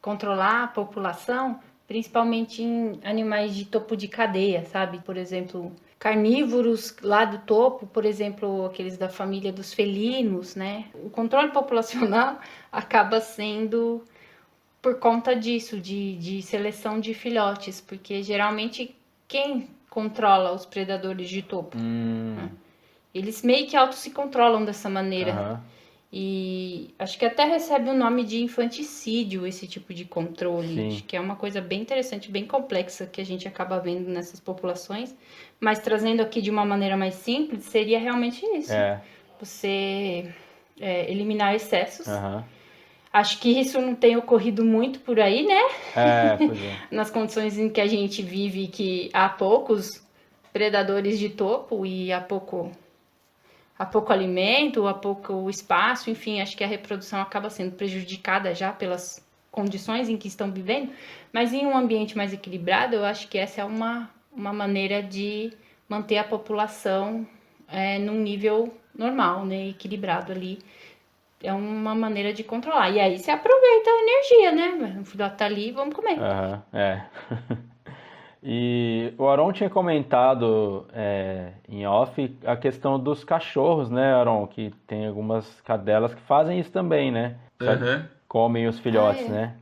controlar a população, principalmente em animais de topo de cadeia, sabe? Por exemplo, carnívoros lá do topo, por exemplo, aqueles da família dos felinos, né? O controle populacional acaba sendo por conta disso, de seleção de filhotes, porque geralmente quem controla os predadores de topo? Né? Eles meio que auto se controlam dessa maneira. E acho que até recebe o nome de infanticídio esse tipo de controle. Sim. Acho que é uma coisa bem interessante, bem complexa que a gente acaba vendo nessas populações. Mas trazendo aqui de uma maneira mais simples, seria realmente isso. Você eliminar excessos. Acho que isso não tem ocorrido muito por aí, né? Pois é. Nas condições em que a gente vive, que há poucos predadores de topo e há pouco alimento, há pouco espaço, enfim, acho que a reprodução acaba sendo prejudicada já pelas condições em que estão vivendo, mas em um ambiente mais equilibrado, eu acho que essa é uma maneira de manter a população num nível normal, né, equilibrado ali. É uma maneira de controlar. E aí você aproveita a energia, né? O filhote tá ali, vamos comer. E o Aron tinha comentado em off a questão dos cachorros, né, Aron? Que tem algumas cadelas que fazem isso também, né? Comem os filhotes, né?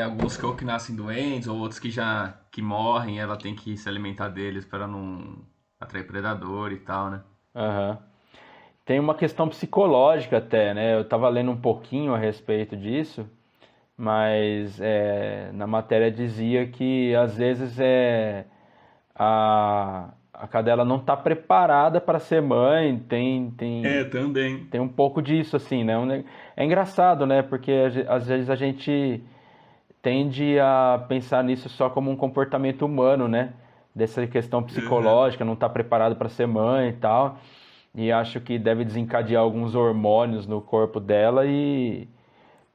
Alguns que nascem doentes, ou outros que morrem, ela tem que se alimentar deles para não atrair predador e tal, né? Tem uma questão psicológica até, né? Eu estava lendo um pouquinho a respeito disso, mas na matéria dizia que às vezes a cadela não está preparada para ser mãe, também. Tem um pouco disso, assim, né? É engraçado, né? Porque às vezes a gente tende a pensar nisso só como um comportamento humano, né? Dessa questão psicológica, não está preparado para ser mãe e tal. E acho que deve desencadear alguns hormônios no corpo dela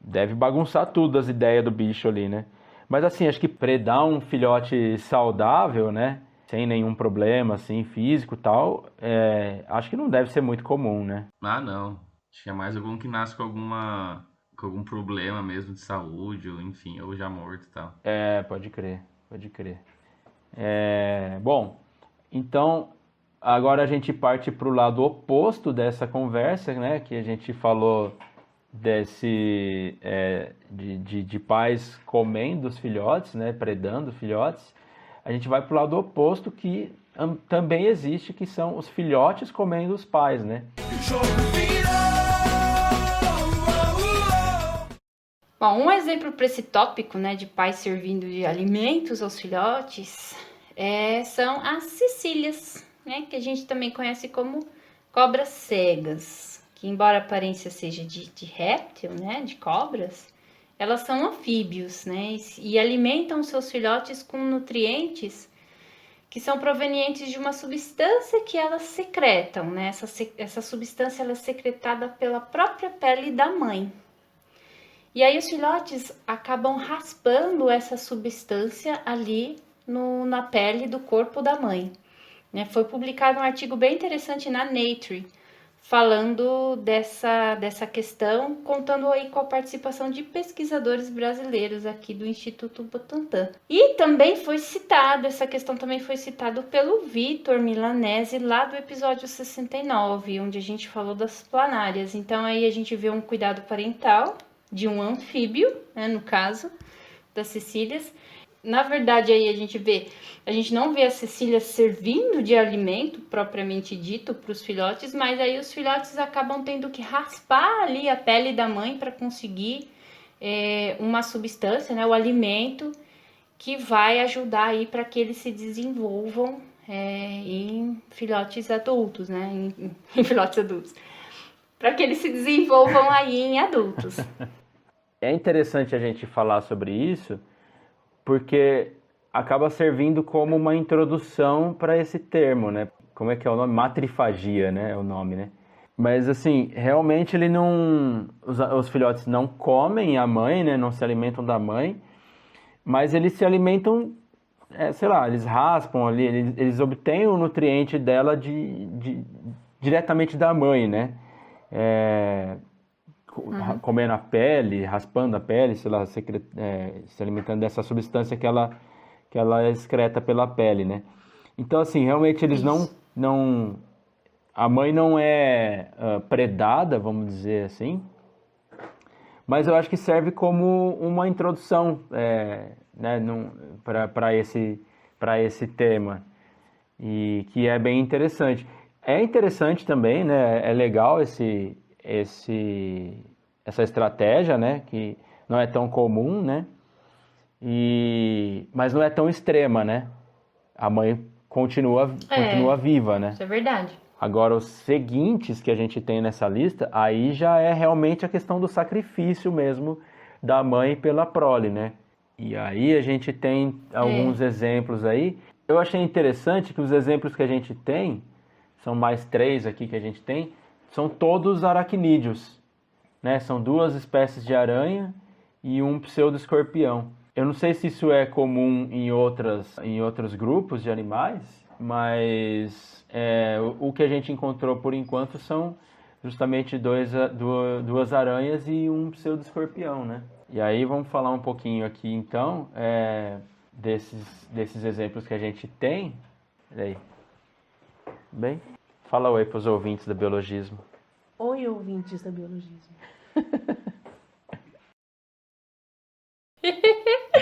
deve bagunçar tudo as ideias do bicho ali, né? Mas assim, acho que predar um filhote saudável, né? Sem nenhum problema, assim, físico e tal, acho que não deve ser muito comum, né? Ah, não. Acho que é mais algum que nasce com algum problema mesmo de saúde, ou enfim, ou já morto e tal. Pode crer, pode crer. Bom, então agora a gente parte para o lado oposto dessa conversa, né? Que a gente falou de pais comendo os filhotes, né? Predando filhotes. A gente vai para o lado oposto que também existe, que são os filhotes comendo os pais, né? Bom, um exemplo para esse tópico, né, de pais servindo de alimentos aos filhotes, são as cecílias, né, que a gente também conhece como cobras cegas, que embora a aparência seja de réptil, né, de cobras, elas são anfíbios, né, e alimentam seus filhotes com nutrientes que são provenientes de uma substância que elas secretam, né, essa substância ela é secretada pela própria pele da mãe. E aí os filhotes acabam raspando essa substância ali na pele do corpo da mãe. Né? Foi publicado um artigo bem interessante na Nature, falando dessa questão, contando aí com a participação de pesquisadores brasileiros aqui do Instituto Butantan. E também foi citado, essa questão também foi citada pelo Vitor Milanese lá do episódio 69, onde a gente falou das planárias. Então aí a gente vê um cuidado parental de um anfíbio, né, no caso das cecílias. Na verdade, aí a gente não vê as cecílias servindo de alimento propriamente dito para os filhotes, mas aí os filhotes acabam tendo que raspar ali a pele da mãe para conseguir uma substância, né, o alimento que vai ajudar aí para que eles se desenvolvam em filhotes adultos, né, em filhotes adultos, para que eles se desenvolvam aí em adultos. É interessante a gente falar sobre isso, porque acaba servindo como uma introdução para esse termo, né? Como é que é o nome? Matrifagia, né? É o nome, né? Mas assim, realmente os filhotes não comem a mãe, né? Não se alimentam da mãe, mas eles se alimentam, sei lá, eles raspam ali, eles obtêm o nutriente dela diretamente da mãe, né? Comendo a pele, raspando a pele, sei lá, se alimentando dessa substância que ela excreta pela pele, né? Então, assim, realmente eles não... A mãe não é predada, vamos dizer assim, mas eu acho que serve como uma introdução, né, para esse tema, e que é bem interessante. É interessante também, né? É legal essa estratégia, né, que não é tão comum, né, mas não é tão extrema, né, a mãe continua viva, né. Isso é verdade. Agora, os seguintes que a gente tem nessa lista, aí já é realmente a questão do sacrifício mesmo da mãe pela prole, né, e aí a gente tem alguns exemplos aí. Eu achei interessante que os exemplos que a gente tem, são mais 3 aqui que a gente tem, são todos aracnídeos, né? São 2 espécies de aranha e um pseudo-escorpião. Eu não sei se isso é comum em outros grupos de animais, mas o que a gente encontrou por enquanto são justamente duas aranhas e um pseudo-escorpião, né? E aí vamos falar um pouquinho aqui então desses exemplos que a gente tem. Peraí. Bem, fala oi para os ouvintes do biologismo. Oi, ouvintes da biologismo.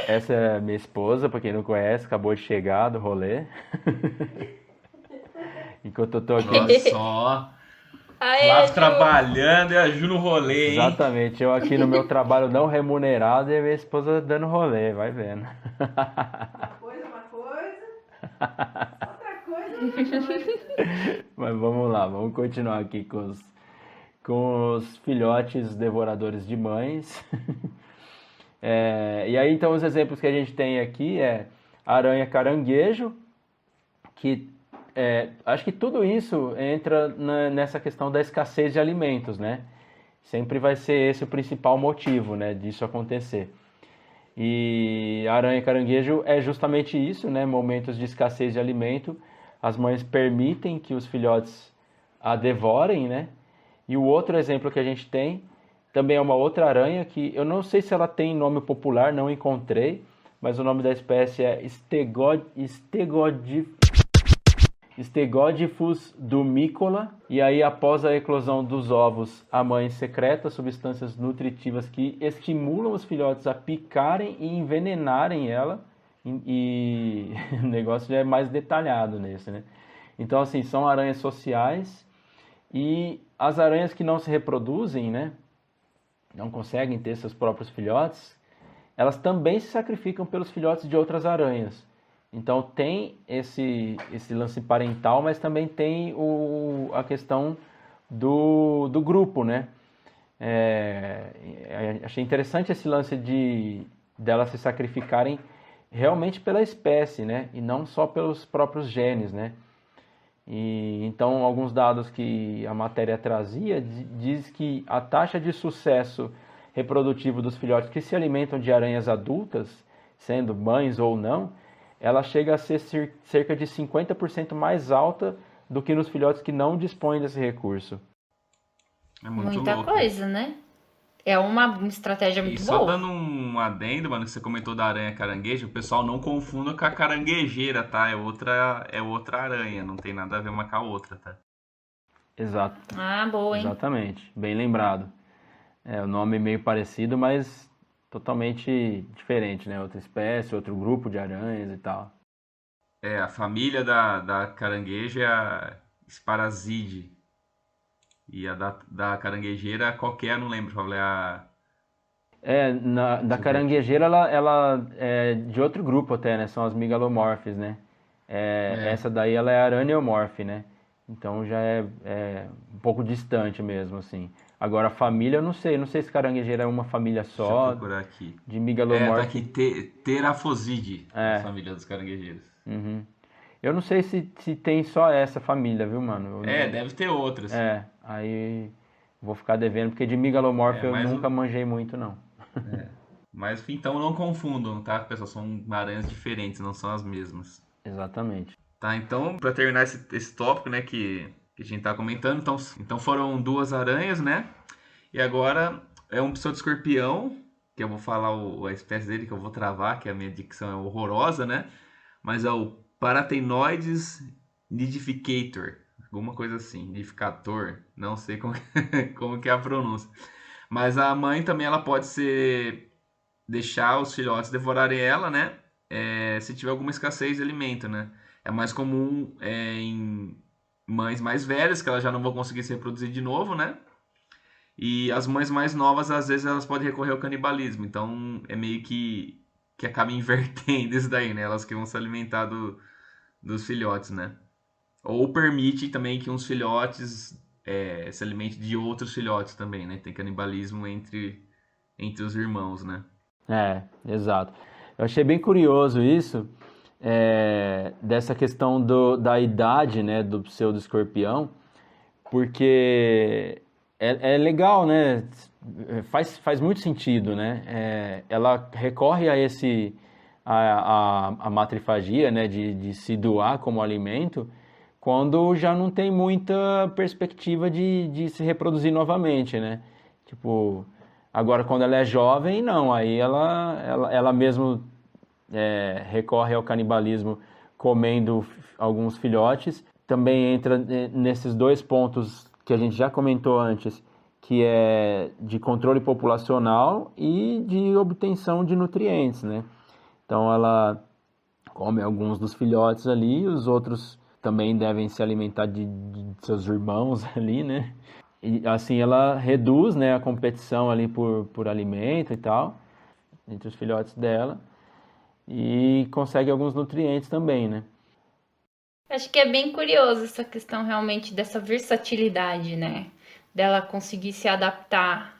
Essa é minha esposa, pra quem não conhece, acabou de chegar do rolê. Enquanto eu tô aqui. Olha só. Flávio trabalhando e a Ju no rolê, hein? Exatamente, eu aqui no meu trabalho não remunerado e a minha esposa dando rolê, vai vendo. Uma coisa. Outra coisa. Mas vamos lá, vamos continuar aqui com os filhotes devoradores de mães. E aí então os exemplos que a gente tem aqui é aranha caranguejo, que acho que tudo isso entra nessa questão da escassez de alimentos, né? sempre vai ser esse o principal motivo, né, disso acontecer. E a aranha caranguejo é justamente isso, né? Momentos de escassez de alimento, as mães permitem que os filhotes a devorem, né? E o outro exemplo que a gente tem também é uma outra aranha que eu não sei se ela tem nome popular, não encontrei, mas o nome da espécie é Stegodifus dumicola, e aí após a eclosão dos ovos, a mãe secreta substâncias nutritivas que estimulam os filhotes a picarem e envenenarem ela, e o negócio já é mais detalhado nesse, né? Então, assim, são aranhas sociais, e as aranhas que não se reproduzem, né, não conseguem ter seus próprios filhotes, elas também se sacrificam pelos filhotes de outras aranhas. Então tem esse lance parental, mas também tem a questão do grupo, né? Achei interessante esse lance delas se sacrificarem realmente pela espécie, né? E não só pelos próprios genes, né? E então alguns dados que a matéria trazia diz que a taxa de sucesso reprodutivo dos filhotes que se alimentam de aranhas adultas, sendo mães ou não, ela chega a ser cerca de 50% mais alta do que nos filhotes que não dispõem desse recurso. É muito Muita louco. coisa, né? É uma estratégia E muito só boa. dando um adendo, mano, que você comentou da aranha caranguejo, o pessoal não confunda com a caranguejeira, tá? É outra aranha, não tem nada a ver uma com a outra, tá? Exato, Ah, boa, hein? exatamente, bem lembrado. O nome é meio parecido, mas totalmente diferente, né? Outra espécie, outro grupo de aranhas e tal. A família da carangueja é a Sparasidae. E a da caranguejeira, qualquer, não lembro qual é a. Da Deixa eu ver aqui. caranguejeira, ela é de outro grupo até, né? São as megalomorphes, né? É, Essa daí ela é araneomorphe, né? Então já é um pouco distante mesmo, assim. Agora a família, eu não sei se caranguejeira é uma família deixa eu só, procurar aqui. de Tá aqui, megalomorphe. Terafosidae, a É, família dos caranguejeiros. uhum. Eu não sei se tem só essa família, viu, mano? Deve ter outras. Aí vou ficar devendo, porque de megalomorphe eu Mas, nunca manjei muito, não. mas então não confundam, tá, pessoal? São aranhas diferentes, não são as mesmas. Exatamente. Tá, então, pra terminar esse tópico, né, que a gente tá comentando, então foram duas aranhas, né? E agora é um pseudo-escorpião, que eu vou falar a espécie dele, que eu vou travar, que a minha dicção é horrorosa, né? Mas é o Parathenoides nidificator, alguma coisa assim, nidificator, não sei como, como que é a pronúncia. Mas a mãe também ela pode deixar os filhotes devorarem ela, né? Se tiver alguma escassez de alimento, né? É mais comum em mães mais velhas, que elas já não vão conseguir se reproduzir de novo, né? E as mães mais novas, às vezes, elas podem recorrer ao canibalismo. Então, é meio que acaba invertendo isso daí, né? Elas que vão se alimentar dos filhotes, né? Ou permite também que uns filhotes se alimentem de outros filhotes também, né? Tem canibalismo entre os irmãos, né? Exato. Eu achei bem curioso isso, dessa questão da idade, né, do pseudo-escorpião, porque é legal, né? Faz muito sentido, né? Ela recorre a matrifagia, né, de se doar como alimento, quando já não tem muita perspectiva de se reproduzir novamente, né? Tipo, agora quando ela é jovem, não, aí ela mesmo recorre ao canibalismo comendo alguns filhotes. Também entra nesses dois pontos que a gente já comentou antes, que é de controle populacional e de obtenção de nutrientes, né? Então ela come alguns dos filhotes ali, os outros também devem se alimentar de seus irmãos ali, né? E assim ela reduz, né, a competição ali por alimento e tal, entre os filhotes dela, e consegue alguns nutrientes também, né? Acho que é bem curioso essa questão realmente dessa versatilidade, né? Dela conseguir se adaptar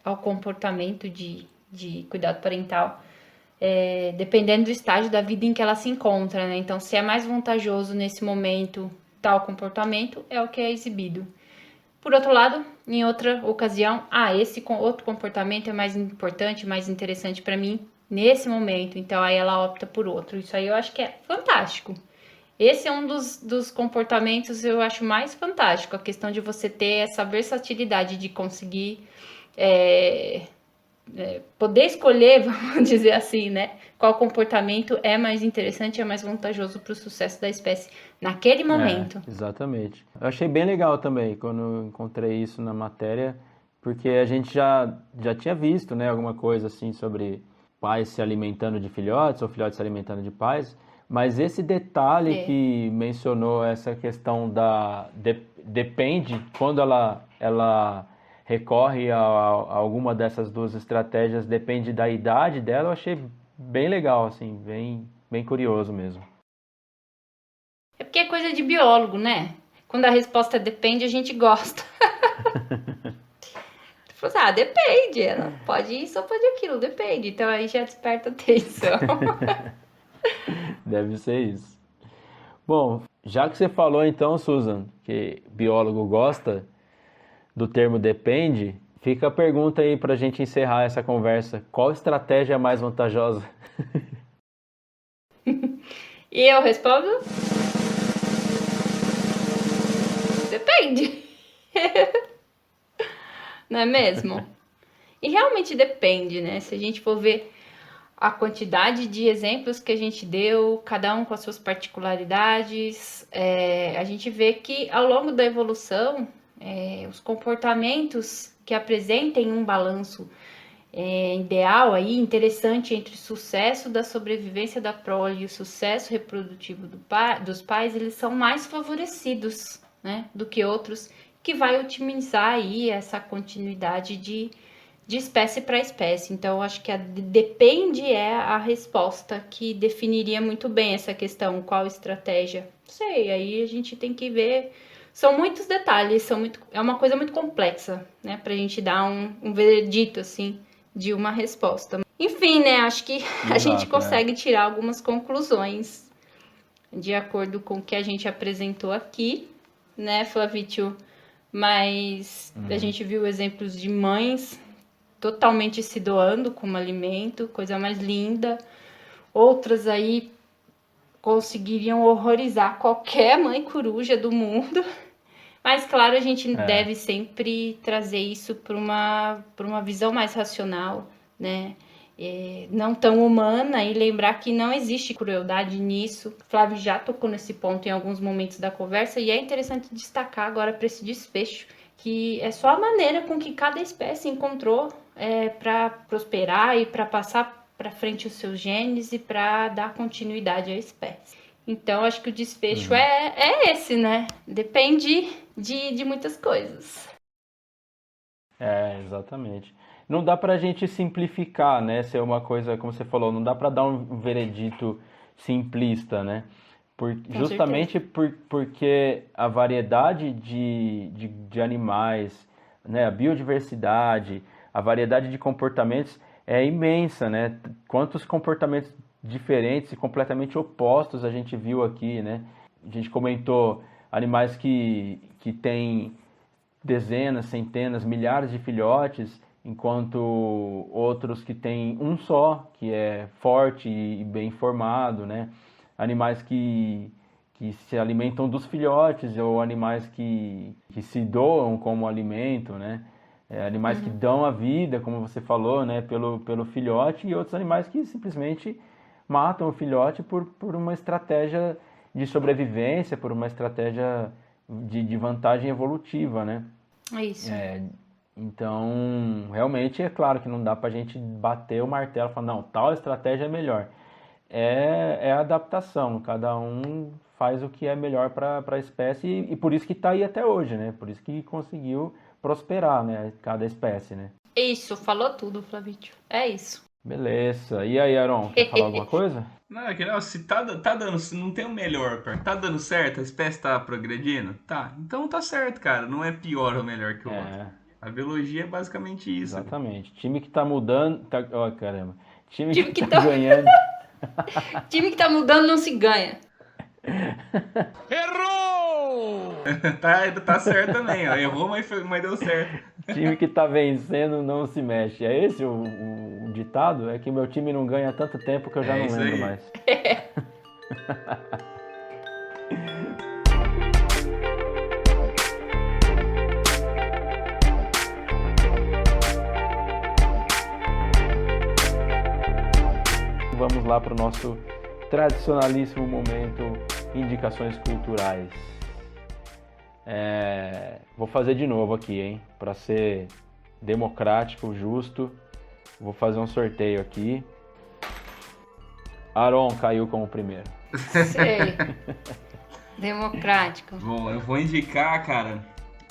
ao comportamento de cuidado parental, dependendo do estágio da vida em que ela se encontra, né? Então, se é mais vantajoso nesse momento tal comportamento, é o que é exibido. Por outro lado, em outra ocasião, esse outro comportamento é mais importante, mais interessante para mim nesse momento. Então aí ela opta por outro. Isso aí eu acho que é fantástico. Esse é um dos comportamentos eu acho mais fantástico, a questão de você ter essa versatilidade de conseguir poder escolher, vamos dizer assim, né? Qual comportamento é mais interessante, é mais vantajoso para o sucesso da espécie naquele momento. Exatamente. Eu achei bem legal também quando eu encontrei isso na matéria, porque a gente já tinha visto, né, alguma coisa assim sobre pais se alimentando de filhotes ou filhotes se alimentando de pais, mas esse detalhe que mencionou essa questão depende quando ela recorre a alguma dessas duas estratégias, depende da idade dela, eu achei bem legal, assim, bem curioso mesmo. É porque é coisa de biólogo, né? Quando a resposta depende, a gente gosta. Depende. Ela pode isso ou pode aquilo, depende. Então aí já desperta atenção. Deve ser isso. Bom, já que você falou então, Susan, que biólogo gosta do termo depende, fica a pergunta aí pra gente encerrar essa conversa. Qual estratégia é mais vantajosa? E eu respondo? Depende. Não é mesmo? E realmente depende, né? Se a gente for ver a quantidade de exemplos que a gente deu, cada um com as suas particularidades, a gente vê que ao longo da evolução, os comportamentos que apresentem um balanço ideal aí, interessante entre o sucesso da sobrevivência da prole e o sucesso reprodutivo dos pais, eles são mais favorecidos, né, do que outros, que vai otimizar aí essa continuidade de espécie para espécie. Então, acho que depende é a resposta que definiria muito bem essa questão, qual estratégia. Não sei, aí a gente tem que ver. São muitos detalhes, é uma coisa muito complexa, né, pra gente dar um veredito, assim, de uma resposta. Enfim, né, acho que a gente consegue tirar algumas conclusões de acordo com o que a gente apresentou aqui, né, Flavítio? Mas a gente viu exemplos de mães totalmente se doando como alimento, coisa mais linda. Outras aí conseguiriam horrorizar qualquer mãe coruja do mundo. Mas, claro, a gente deve sempre trazer isso para uma visão mais racional, né? Não tão humana, e lembrar que não existe crueldade nisso. O Flávio já tocou nesse ponto em alguns momentos da conversa, e é interessante destacar agora para esse desfecho, que é só a maneira com que cada espécie encontrou para prosperar e para passar para frente os seus genes e para dar continuidade à espécie. Então, acho que o desfecho é esse, né? Depende de muitas coisas. Exatamente. Não dá pra gente simplificar, né? Ser uma coisa, como você falou, não dá pra dar um veredito simplista, né? Justamente porque a variedade de animais, né? A biodiversidade, a variedade de comportamentos é imensa, né? Quantos comportamentos diferentes e completamente opostos a gente viu aqui, né? A gente comentou animais que têm dezenas, centenas, milhares de filhotes, enquanto outros que têm um só, que é forte e bem formado, né? Animais que se alimentam dos filhotes ou animais que se doam como alimento, né? Animais que dão a vida, como você falou, né? Pelo filhote, e outros animais que simplesmente matam o filhote por uma estratégia de sobrevivência, por uma estratégia de vantagem evolutiva, né? É isso. Então, realmente é claro que não dá pra gente bater o martelo e falar, não, tal estratégia é melhor. É adaptação, cada um faz o que é melhor para a espécie e por isso que está aí até hoje, né? Por isso que conseguiu prosperar, né? Cada espécie, né? Isso, falou tudo, Flavítio. É isso. Beleza. E aí, Aaron, quer falar alguma coisa? Não, é que não, se tá dando, se não tem o melhor, tá dando certo, a espécie tá progredindo? Tá, então tá certo, cara, não é pior ou melhor que o outro. A biologia é basicamente isso. Exatamente. Time que tá mudando, ó, caramba. Time Time que que tá tá- ganhando. Time que tá mudando não se ganha. Errou! Tá certo também, ó. Errou, mas deu certo. Time que tá vencendo não se mexe. É esse o ditado? É que meu time não ganha há tanto tempo que eu já não isso lembro aí. mais. Vamos lá para o nosso tradicionalíssimo momento indicações culturais. Vou fazer de novo aqui, hein? Para ser democrático, justo, vou fazer um sorteio aqui. Aron caiu como primeiro. Sei. Democrático. Bom, eu vou indicar, cara,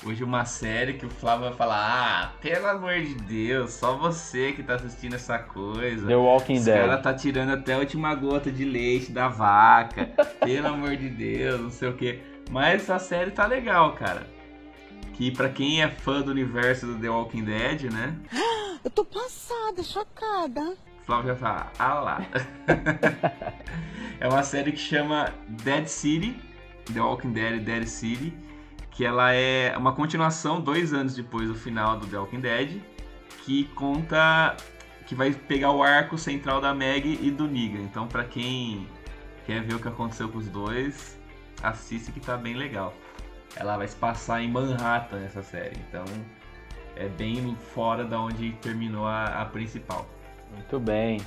hoje uma série que o Flávio vai falar: pelo amor de Deus, só você que tá assistindo essa coisa. The Walking Dead. Os caras tá tirando até a última gota de leite da vaca. Pelo amor de Deus, não sei o que. Mas a série tá legal, cara. Que pra quem é fã do universo do The Walking Dead, né? Eu tô passada, chocada. O Flávio já fala: lá. É uma série que chama Dead City, The Walking Dead, Dead City. Que ela é uma continuação 2 anos depois do final do The Walking Dead, que conta, que vai pegar o arco central da Maggie e do Negan. Então, pra quem quer ver o que aconteceu com os dois, assiste que tá bem legal. Ela vai se passar em Manhattan essa série, então é bem fora da onde terminou a principal. Muito bem.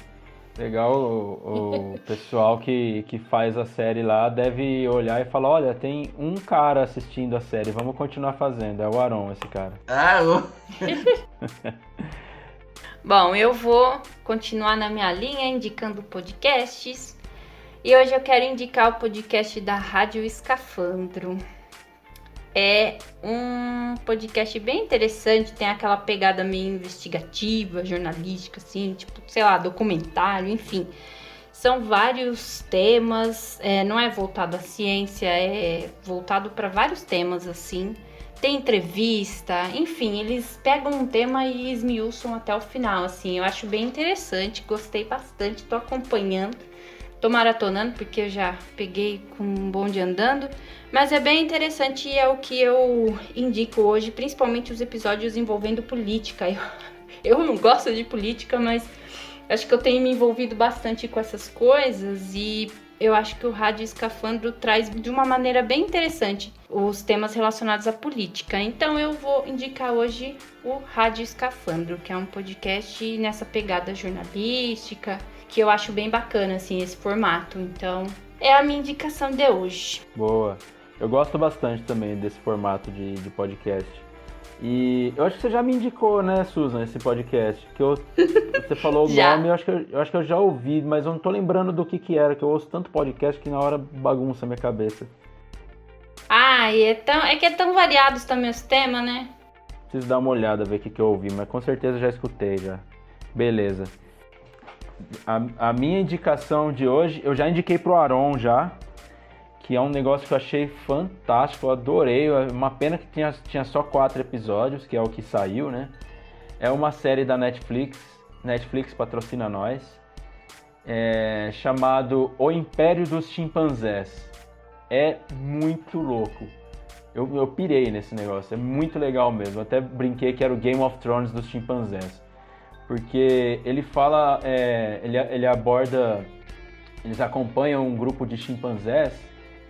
Legal, o pessoal que faz a série lá deve olhar e falar: olha, tem um cara assistindo a série, vamos continuar fazendo. É o Aron, esse cara. Bom, eu vou continuar na minha linha indicando podcasts. E hoje eu quero indicar o podcast da Rádio Escafandro. É um podcast bem interessante, tem aquela pegada meio investigativa, jornalística, assim, tipo, sei lá, documentário, enfim. São vários temas, não é voltado à ciência, é voltado para vários temas, assim. Tem entrevista, enfim, eles pegam um tema e esmiuçam até o final, assim. Eu acho bem interessante, gostei bastante, tô acompanhando. Tô maratonando porque eu já peguei com um bonde andando, mas é bem interessante e é o que eu indico hoje, principalmente os episódios envolvendo política. Eu não gosto de política, mas acho que eu tenho me envolvido bastante com essas coisas e eu acho que o Rádio Escafandro traz de uma maneira bem interessante os temas relacionados à política. Então eu vou indicar hoje o Rádio Escafandro, que é um podcast nessa pegada jornalística, que eu acho bem bacana, assim, esse formato. Então, é a minha indicação de hoje. Boa. Eu gosto bastante também desse formato de podcast. E eu acho que você já me indicou, né, Susan, esse podcast. Que você falou o nome, eu acho que eu já ouvi, mas eu não tô lembrando do que era, que eu ouço tanto podcast que na hora bagunça a minha cabeça. E é que é tão variados também os temas, né? Preciso dar uma olhada, ver o que eu ouvi, mas com certeza já escutei já. Beleza. A minha indicação de hoje, eu já indiquei pro Aron já, que é um negócio que eu achei fantástico, eu adorei, uma pena que tinha só 4 episódios, que é o que saiu, né? É uma série da Netflix patrocina nós, chamado O Império dos Chimpanzés. É muito louco, eu pirei nesse negócio, é muito legal mesmo, eu até brinquei que era o Game of Thrones dos chimpanzés. Porque ele fala, ele aborda, eles acompanham um grupo de chimpanzés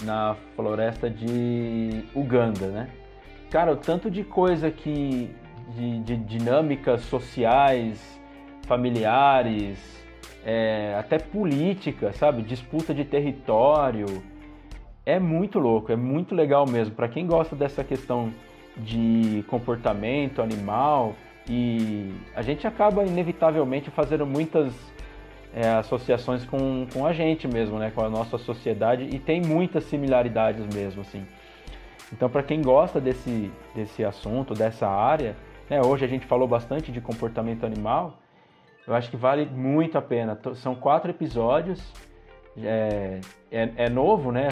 na floresta de Uganda, né? Cara, o tanto de coisa de dinâmicas sociais, familiares, até política, sabe? Disputa de território. É muito louco, é muito legal mesmo. Para quem gosta dessa questão de comportamento animal, e a gente acaba inevitavelmente fazendo muitas associações com a gente mesmo, né? Com a nossa sociedade, e tem muitas similaridades mesmo, assim. Então, para quem gosta desse assunto, dessa área, né? Hoje a gente falou bastante de comportamento animal, eu acho que vale muito a pena. São 4 episódios, é novo, né?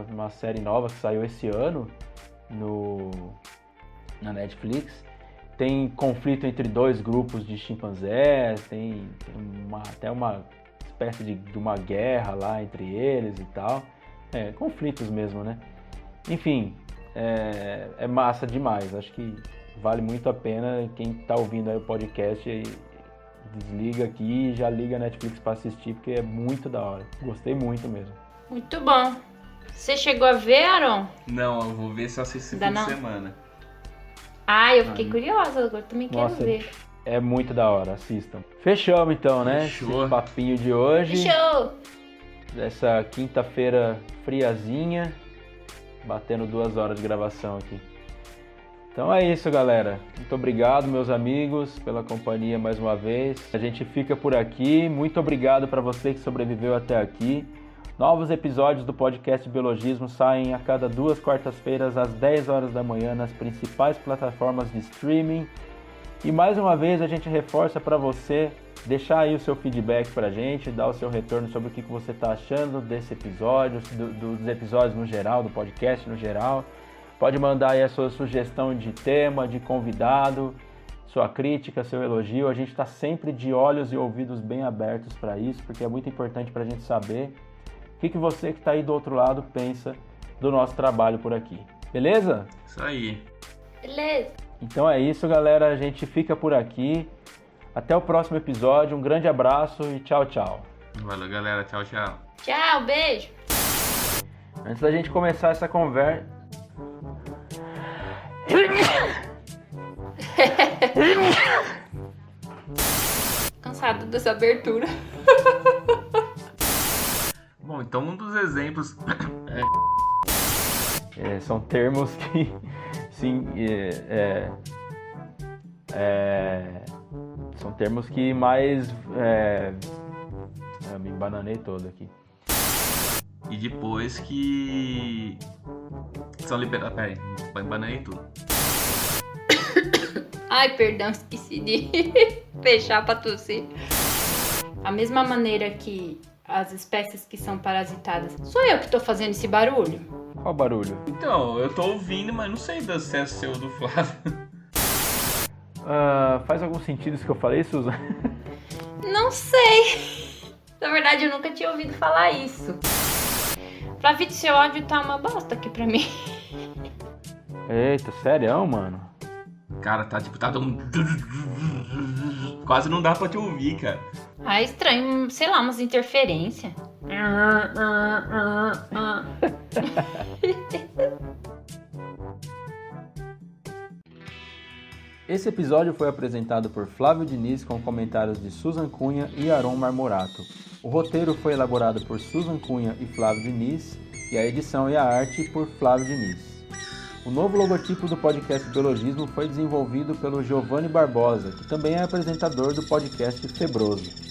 Uma série nova que saiu esse ano na Netflix. Tem conflito entre 2 grupos de chimpanzés, tem até uma espécie de uma guerra lá entre eles e tal. Conflitos mesmo, né? Enfim, é massa demais. Acho que vale muito a pena. Quem tá ouvindo aí o podcast, desliga aqui e já liga a Netflix pra assistir, porque é muito da hora. Gostei muito mesmo. Muito bom. Você chegou a ver, Aaron? Não, eu vou ver se eu assisto esse fim de semana. Ah, eu fiquei curiosa, agora também quero ver. É muito da hora, assistam. Fechamos então, né? Fechou. Esse papinho de hoje. Fechou! Essa quinta-feira friazinha, batendo 2 horas de gravação aqui. Então é isso, galera. Muito obrigado, meus amigos, pela companhia mais uma vez. A gente fica por aqui. Muito obrigado para você que sobreviveu até aqui. Novos episódios do podcast Biologismo saem a cada 2 quartas-feiras às 10 horas da manhã nas principais plataformas de streaming. E mais uma vez a gente reforça para você deixar aí o seu feedback pra gente, dar o seu retorno sobre o que você está achando desse episódio, dos episódios no geral, do podcast no geral. Pode mandar aí a sua sugestão de tema, de convidado, sua crítica, seu elogio. A gente está sempre de olhos e ouvidos bem abertos para isso, porque é muito importante para a gente saber o que você que está aí do outro lado pensa do nosso trabalho por aqui. Beleza? Isso aí. Beleza. Então é isso, galera. A gente fica por aqui. Até o próximo episódio. Um grande abraço e tchau, tchau. Valeu, galera. Tchau, tchau. Tchau, beijo. Antes da gente começar essa conversa... Cansado dessa abertura. Bom, então um dos exemplos... são termos que... Sim, são termos que mais... eu me embananei todo aqui. E depois que... São liberados... Peraí, embananei tudo. Ai, perdão, esqueci de fechar pra tossir. A mesma maneira que as espécies que são parasitadas. Sou eu que tô fazendo esse barulho? Qual barulho? Então, eu tô ouvindo, mas não sei se é seu ou do Flávio. Faz algum sentido isso que eu falei, Susan? Não sei. Na verdade, eu nunca tinha ouvido falar isso. Flávio, seu áudio tá uma bosta aqui pra mim. Eita, sério, mano? Cara, tá tipo... Quase não dá pra te ouvir, cara. Ah, estranho. Sei lá, umas interferências. Esse episódio foi apresentado por Flávio Diniz com comentários de Susan Cunha e Aron Marmorato. O roteiro foi elaborado por Susan Cunha e Flávio Diniz e a edição e a arte por Flávio Diniz. O novo logotipo do podcast Biologismo foi desenvolvido pelo Giovanni Barbosa, que também é apresentador do podcast Febroso.